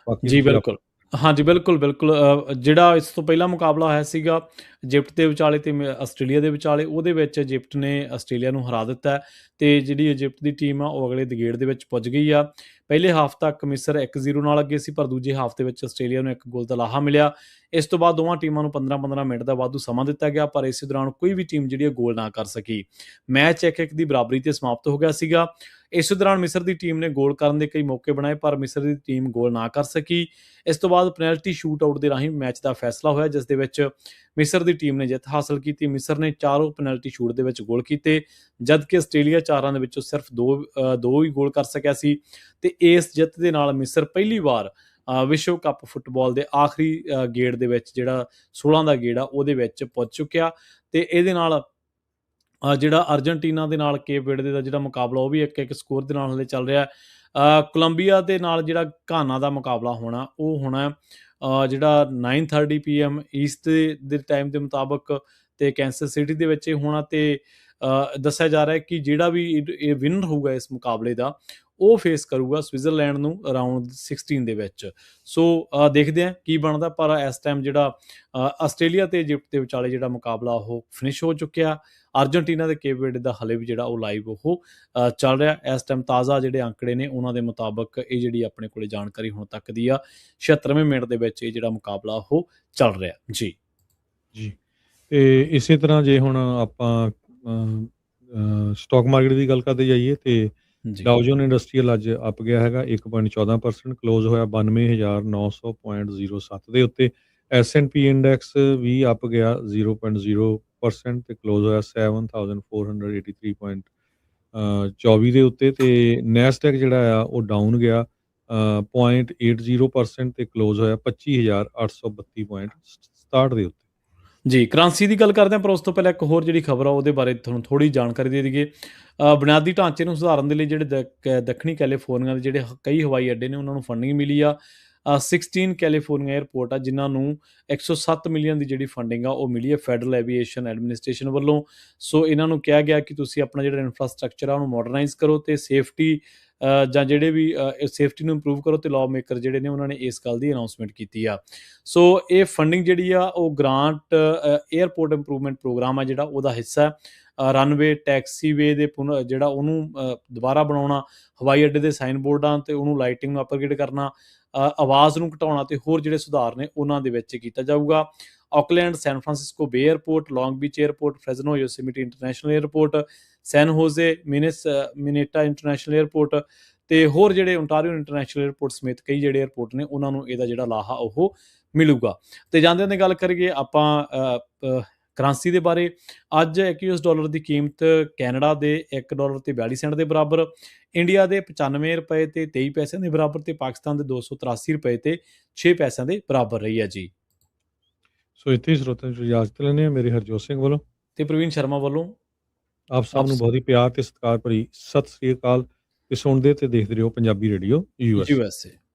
ਬਾਕੀ ਜੀ ਤੁਸੀਂ ਬਿਲਕੁਲ, ਹਾਂਜੀ ਬਿਲਕੁਲ ਬਿਲਕੁਲ। ਜਿਹੜਾ ਇਸ ਤੋਂ ਪਹਿਲਾ ਮੁਕਾਬਲਾ ਹੋਇਆ ਸੀਗਾ ਇਜਿਪਟ ਦੇ ਵਿਚਾਲੇ ਤੇ ਆਸਟ੍ਰੇਲੀਆ ਦੇ ਵਿਚਾਲੇ, ਉਹਦੇ ਵਿੱਚ ਇਜਿਪਟ ਨੇ ਆਸਟ੍ਰੇਲੀਆ ਨੂੰ ਹਰਾ ਦਿੱਤਾ ਤੇ ਜਿਹੜੀ ਇਜਿਪਟ ਦੀ ਟੀਮ ਆ ਉਹ ਅਗਲੇ ਦਗੇੜ ਦੇ ਵਿੱਚ ਪੁੱਜ ਗਈ ਆ। ਪਹਿਲੇ ਹਾਫ ਤੱਕ ਮਿਸਰ 1-0 ਨਾਲ ਅੱਗੇ ਸੀ, ਪਰ ਦੂਜੇ ਹਾਫ ਦੇ ਵਿੱਚ ਆਸਟ੍ਰੇਲੀਆ ਨੂੰ ਇੱਕ ਗੋਲ ਦਾ ਲਾਹਾ ਮਿਲਿਆ। ਇਸ ਤੋਂ ਬਾਅਦ ਦੋਵਾਂ ਟੀਮਾਂ ਨੂੰ 15-15 ਮਿੰਟ ਦਾ ਵਾਧੂ ਸਮਾਂ ਦਿੱਤਾ ਗਿਆ, ਪਰ ਇਸੇ ਦੌਰਾਨ ਕੋਈ ਵੀ ਟੀਮ ਜਿਹੜੀ ਗੋਲ ਨਾ ਕਰ ਸਕੀ। ਮੈਚ 1-1 ਦੀ ਬਰਾਬਰੀ ਤੇ ਸਮਾਪਤ ਹੋ ਗਿਆ ਸੀਗਾ। ਇਸ ਦੌਰਾਨ ਮਿਸਰ ਦੀ ਟੀਮ ਨੇ ਗੋਲ ਕਰਨ ਦੇ ਕਈ ਮੌਕੇ ਬਣਾਏ, ਪਰ ਮਿਸਰ ਦੀ ਟੀਮ ਗੋਲ ਨਾ ਕਰ ਸਕੀ। ਇਸ ਤੋਂ ਬਾਅਦ ਪੈਨਲਟੀ ਸ਼ੂਟ ਆਊਟ ਦੇ ਰਾਹੀਂ ਮੈਚ ਦਾ ਫੈਸਲਾ ਹੋਇਆ, ਜਿਸ ਦੇ ਵਿੱਚ ਮਿਸਰ ਦੀ ਟੀਮ ਨੇ ਜਿੱਤ ਹਾਸਲ ਕੀਤੀ। ਮਿਸਰ ਨੇ 4 ਪੈਨਲਟੀ ਸ਼ੂਟ ਦੇ ਵਿੱਚ ਗੋਲ ਕੀਤੇ, ਜਦਕਿ ਆਸਟ੍ਰੇਲੀਆ 4 ਦੇ ਵਿੱਚੋਂ ਸਿਰਫ 2 ਹੀ ਗੋਲ ਕਰ ਸਕਿਆ ਸੀ ਤੇ ਇਸ ਜਿੱਤ ਦੇ ਨਾਲ ਮਿਸਰ ਪਹਿਲੀ ਵਾਰ ਵਿਸ਼ਵ ਕੱਪ ਫੁੱਟਬਾਲ ਦੇ ਆਖਰੀ ਗੇੜ ਦੇ ਵਿੱਚ, ਜਿਹੜਾ 16 ਦਾ ਗੇੜ ਆ, ਉਹਦੇ ਵਿੱਚ ਪੁੱਜ ਚੁੱਕਿਆ ਤੇ ਇਹਦੇ ਨਾਲ ਜਿਹੜਾ ਅਰਜਨਟੀਨਾ ਦੇ ਨਾਲ ਕੇਪ ਵਰਡੇ ਦਾ ਜਿਹੜਾ ਮੁਕਾਬਲਾ ਉਹ ਵੀ 1-1 ਸਕੋਰ ਦੇ ਨਾਲ ਹਲੇ ਚੱਲ ਰਿਹਾ। ਕੋਲੰਬੀਆ ਦੇ ਨਾਲ ਜਿਹੜਾ ਘਾਨਾ ਦਾ ਮੁਕਾਬਲਾ ਹੋਣਾ ਉਹ ਹੋਣਾ ਜਿਹੜਾ 9:30 PM ਈਸਟ ਦੇ ਟਾਈਮ ਦੇ ਮੁਤਾਬਕ ਤੇ ਕੈਂਸਰ ਸਿਟੀ ਦੇ ਵਿੱਚ ਇਹ ਹੋਣਾ ਤੇ ਦੱਸਿਆ ਜਾ ਰਿਹਾ ਕਿ ਜਿਹੜਾ ਵੀ ਇਹ ਵਿਨਰ ਹੋਊਗਾ ਇਸ ਮੁਕਾਬਲੇ ਦਾ ਉਹ ਫੇਸ ਕਰੂਗਾ ਸਵਿਟਜ਼ਰਲੈਂਡ ਨੂੰ ਰਾਊਂਡ 16 ਦੇ ਵਿੱਚ। ਸੋ ਦੇਖਦੇ ਹਾਂ ਕੀ ਬਣਦਾ, ਪਰ ਇਸ ਟਾਈਮ ਜਿਹੜਾ ਆਸਟ੍ਰੇਲੀਆ ਤੇ ਇਜਿਪਟ ਦੇ ਵਿਚਾਲੇ ਜਿਹੜਾ ਮੁਕਾਬਲਾ ਉਹ ਫਿਨਿਸ਼ ਹੋ ਚੁੱਕਿਆ। ਅਰਜਨਟੀਨਾ ਤੇ ਕੇਪ ਵਰਡੇ ਦਾ ਹਲੇ ਵੀ ਜਿਹੜਾ ਉਹ ਲਾਈਵ ਉਹ ਚੱਲ ਰਿਹਾ। ਇਸ ਟਾਈਮ ਤਾਜ਼ਾ ਜਿਹੜੇ ਅੰਕੜੇ ਨੇ ਉਹਨਾਂ ਦੇ ਮੁਤਾਬਕ ਇਹ ਜਿਹੜੀ ਆਪਣੇ ਕੋਲੇ ਜਾਣਕਾਰੀ ਹੁਣ ਤੱਕ ਦੀ ਆ 76ਵੇਂ ਮਿੰਟ ਦੇ ਵਿੱਚ ਇਹ ਜਿਹੜਾ ਮੁਕਾਬਲਾ ਉਹ ਚੱਲ ਰਿਹਾ। ਜੀ ਜੀ ਤੇ ਇਸੇ ਤਰ੍ਹਾਂ ਜੇ ਹੁਣ ਆਪਾਂ ਸਟਾਕ ਮਾਰਕੀਟ ਦੀ ਗੱਲ ਕਰਦੇ ਜਾਈਏ ਤੇ ਡਾਓ ਜੋਨ ਇੰਡਸਟਰੀਅਲ ਅੱਜ ਅਪ ਗਿਆ ਹੈਗਾ 1.14%, ਕਲੋਜ਼ ਹੋਇਆ 92,900.07 ਦੇ ਉੱਤੇ। S&P ਇੰਡੈਕਸ ਵੀ ਅਪ ਗਿਆ 0.0% ਤੇ ਕਲੋਜ਼ ਹੋਇਆ 7,483.24 ਦੇ ਉੱਤੇ ਤੇ ਨੈਸਡੈਕ ਜਿਹੜਾ ਆ ਉਹ ਡਾਊਨ ਗਿਆ 0.80% ਤੇ ਕਲੋਜ਼ ਹੋਇਆ 25,832.67 ਦੇ ਉੱਤੇ। ਜੀ ਕਰੰਸੀ ਦੀ ਗੱਲ ਕਰਦੇ ਹਾਂ, ਪਰ ਉਸ ਤੋਂ ਪਹਿਲਾਂ ਇੱਕ ਹੋਰ ਜਿਹੜੀ ਖਬਰ ਆ ਉਹਦੇ ਬਾਰੇ ਤੁਹਾਨੂੰ ਥੋੜ੍ਹੀ ਜਾਣਕਾਰੀ ਦੇ ਦਈਏ। ਬੁਨਿਆਦੀ ਢਾਂਚੇ ਨੂੰ ਸੁਧਾਰਨ ਦੇ ਲਈ ਜਿਹੜੇ ਦੱਖਣੀ ਕੈਲੀਫੋਰਨੀਆ ਦੇ ਜਿਹੜੇ ਕਈ ਹਵਾਈ ਅੱਡੇ ਨੇ ਉਹਨਾਂ ਨੂੰ ਫੰਡਿੰਗ ਮਿਲੀ ਆ। 16 ਕੈਲੀਫੋਰਨੀਆ ਏਅਰਪੋਰਟ ਆ ਜਿਨ੍ਹਾਂ ਨੂੰ 107 ਮਿਲੀਅਨ ਦੀ ਜਿਹੜੀ ਫੰਡਿੰਗ ਆ ਉਹ ਮਿਲੀ ਹੈ ਫੈਡਰਲ ਐਵੀਏਸ਼ਨ ਐਡਮਿਨਿਸਟ੍ਰੇਸ਼ਨ ਵੱਲੋਂ। ਸੋ ਇਹਨਾਂ ਨੂੰ ਕਿਹਾ ਗਿਆ ਕਿ ਤੁਸੀਂ ਆਪਣਾ ਜਿਹੜਾ ਇਨਫਰਾਸਟਰਕਚਰ ਆ ਉਹਨੂੰ ਮਾਡਰਨਾਈਜ਼ ਕਰੋ ਤੇ ਸੇਫਟੀ ਜਾਂ ਜਿਹੜੇ ਵੀ ਸੇਫਟੀ ਨੂੰ ਇੰਪਰੂਵ ਕਰੋ ਤੇ ਲਾਅ ਮੇਕਰ ਜਿਹੜੇ ਨੇ ਉਹਨਾਂ ਨੇ ਇਸ ਗੱਲ ਦੀ ਅਨਾਊਂਸਮੈਂਟ ਕੀਤੀ ਆ। ਸੋ ਇਹ ਫੰਡਿੰਗ ਜਿਹੜੀ ਆ ਉਹ ਗ੍ਰਾਂਟ ਏਅਰਪੋਰਟ ਇੰਪਰੂਵਮੈਂਟ ਪ੍ਰੋਗਰਾਮ ਆ ਜਿਹੜਾ ਉਹਦਾ ਹਿੱਸਾ। ਰਨਵੇ ਟੈਕਸੀਵੇ ਦੇ ਜਿਹੜਾ ਉਹਨੂੰ ਦੁਬਾਰਾ ਬਣਾਉਣਾ, ਹਵਾਈ ਅੱਡੇ ਦੇ ਸਾਈਨ ਬੋਰਡਾਂ ਤੇ ਉਹਨੂੰ ਲਾਈਟਿੰਗ ਨੂੰ ਅਪਗ੍ਰੇਡ ਕਰਨਾ, ਆਵਾਜ਼ ਨੂੰ ਘਟਾਉਣਾ ਤੇ ਹੋਰ ਜਿਹੜੇ ਸੁਧਾਰ ਨੇ ਉਹਨਾਂ ਦੇ ਵਿੱਚ ਕੀਤਾ ਜਾਊਗਾ। Oakland, San Francisco Bay airport, Long Beach airport, Fresno Yosemite international airport, San Jose Mineta international airport ਤੇ ਹੋਰ ਜਿਹੜੇ ਓਨਟਾਰੀਓ ਇੰਟਰਨੈਸ਼ਨਲ ਏਅਰਪੋਰਟ ਸਮੇਤ ਕਈ ਜਿਹੜੇ ਏਅਰਪੋਰਟ ਨੇ ਉਹਨਾਂ ਨੂੰ ਇਹਦਾ ਜਿਹੜਾ ਲਾਹਾ ਉਹ ਮਿਲੂਗਾ। ਤੇ ਜਾਂਦਿਆਂ ਦੀ ਗੱਲ ਕਰੀਏ ਆਪਾਂ ਕਰੰਸੀ ਦੇ ਬਾਰੇ, ਅੱਜ ਇੱਕ ਯੂਐਸ ਡਾਲਰ ਦੀ ਕੀਮਤ ਕੈਨੇਡਾ ਦੇ $1 ਤੇ 42 ਸੈਂਟ ਦੇ ਬਰਾਬਰ, ਇੰਡੀਆ ਦੇ 95 ਰੁਪਏ ਤੇ 23 ਪੈਸਿਆਂ ਦੇ ਬਰਾਬਰ ਤੇ ਪਾਕਿਸਤਾਨ ਦੇ 283 ਰੁਪਏ ਤੇ 6 ਪੈਸਿਆਂ ਦੇ ਬਰਾਬਰ ਰਹੀ ਹੈ ਜੀ। ਸੋ ਇੱਥੇ ਹੀ ਸਰੋਤਿਆਂ ਤੋਂ ਇਜਾਜ਼ਤ ਲੈਂਦੇ ਹਾਂ। ਮੇਰੇ ਹਰਜੋਤ ਸਿੰਘ ਵੱਲੋਂ ਤੇ ਪ੍ਰਵੀਨ ਸ਼ਰਮਾ ਵੱਲੋਂ ਆਪ ਸਭ ਨੂੰ ਬਹੁਤ ਹੀ ਪਿਆਰ ਤੇ ਸਤਿਕਾਰ ਭਰੀ ਸਤਿ ਸ੍ਰੀ ਅਕਾਲ। ਤੇ ਸੁਣਦੇ ਤੇ ਦੇਖਦੇ ਰਹੋ ਪੰਜਾਬੀ ਰੇਡੀਓ USA।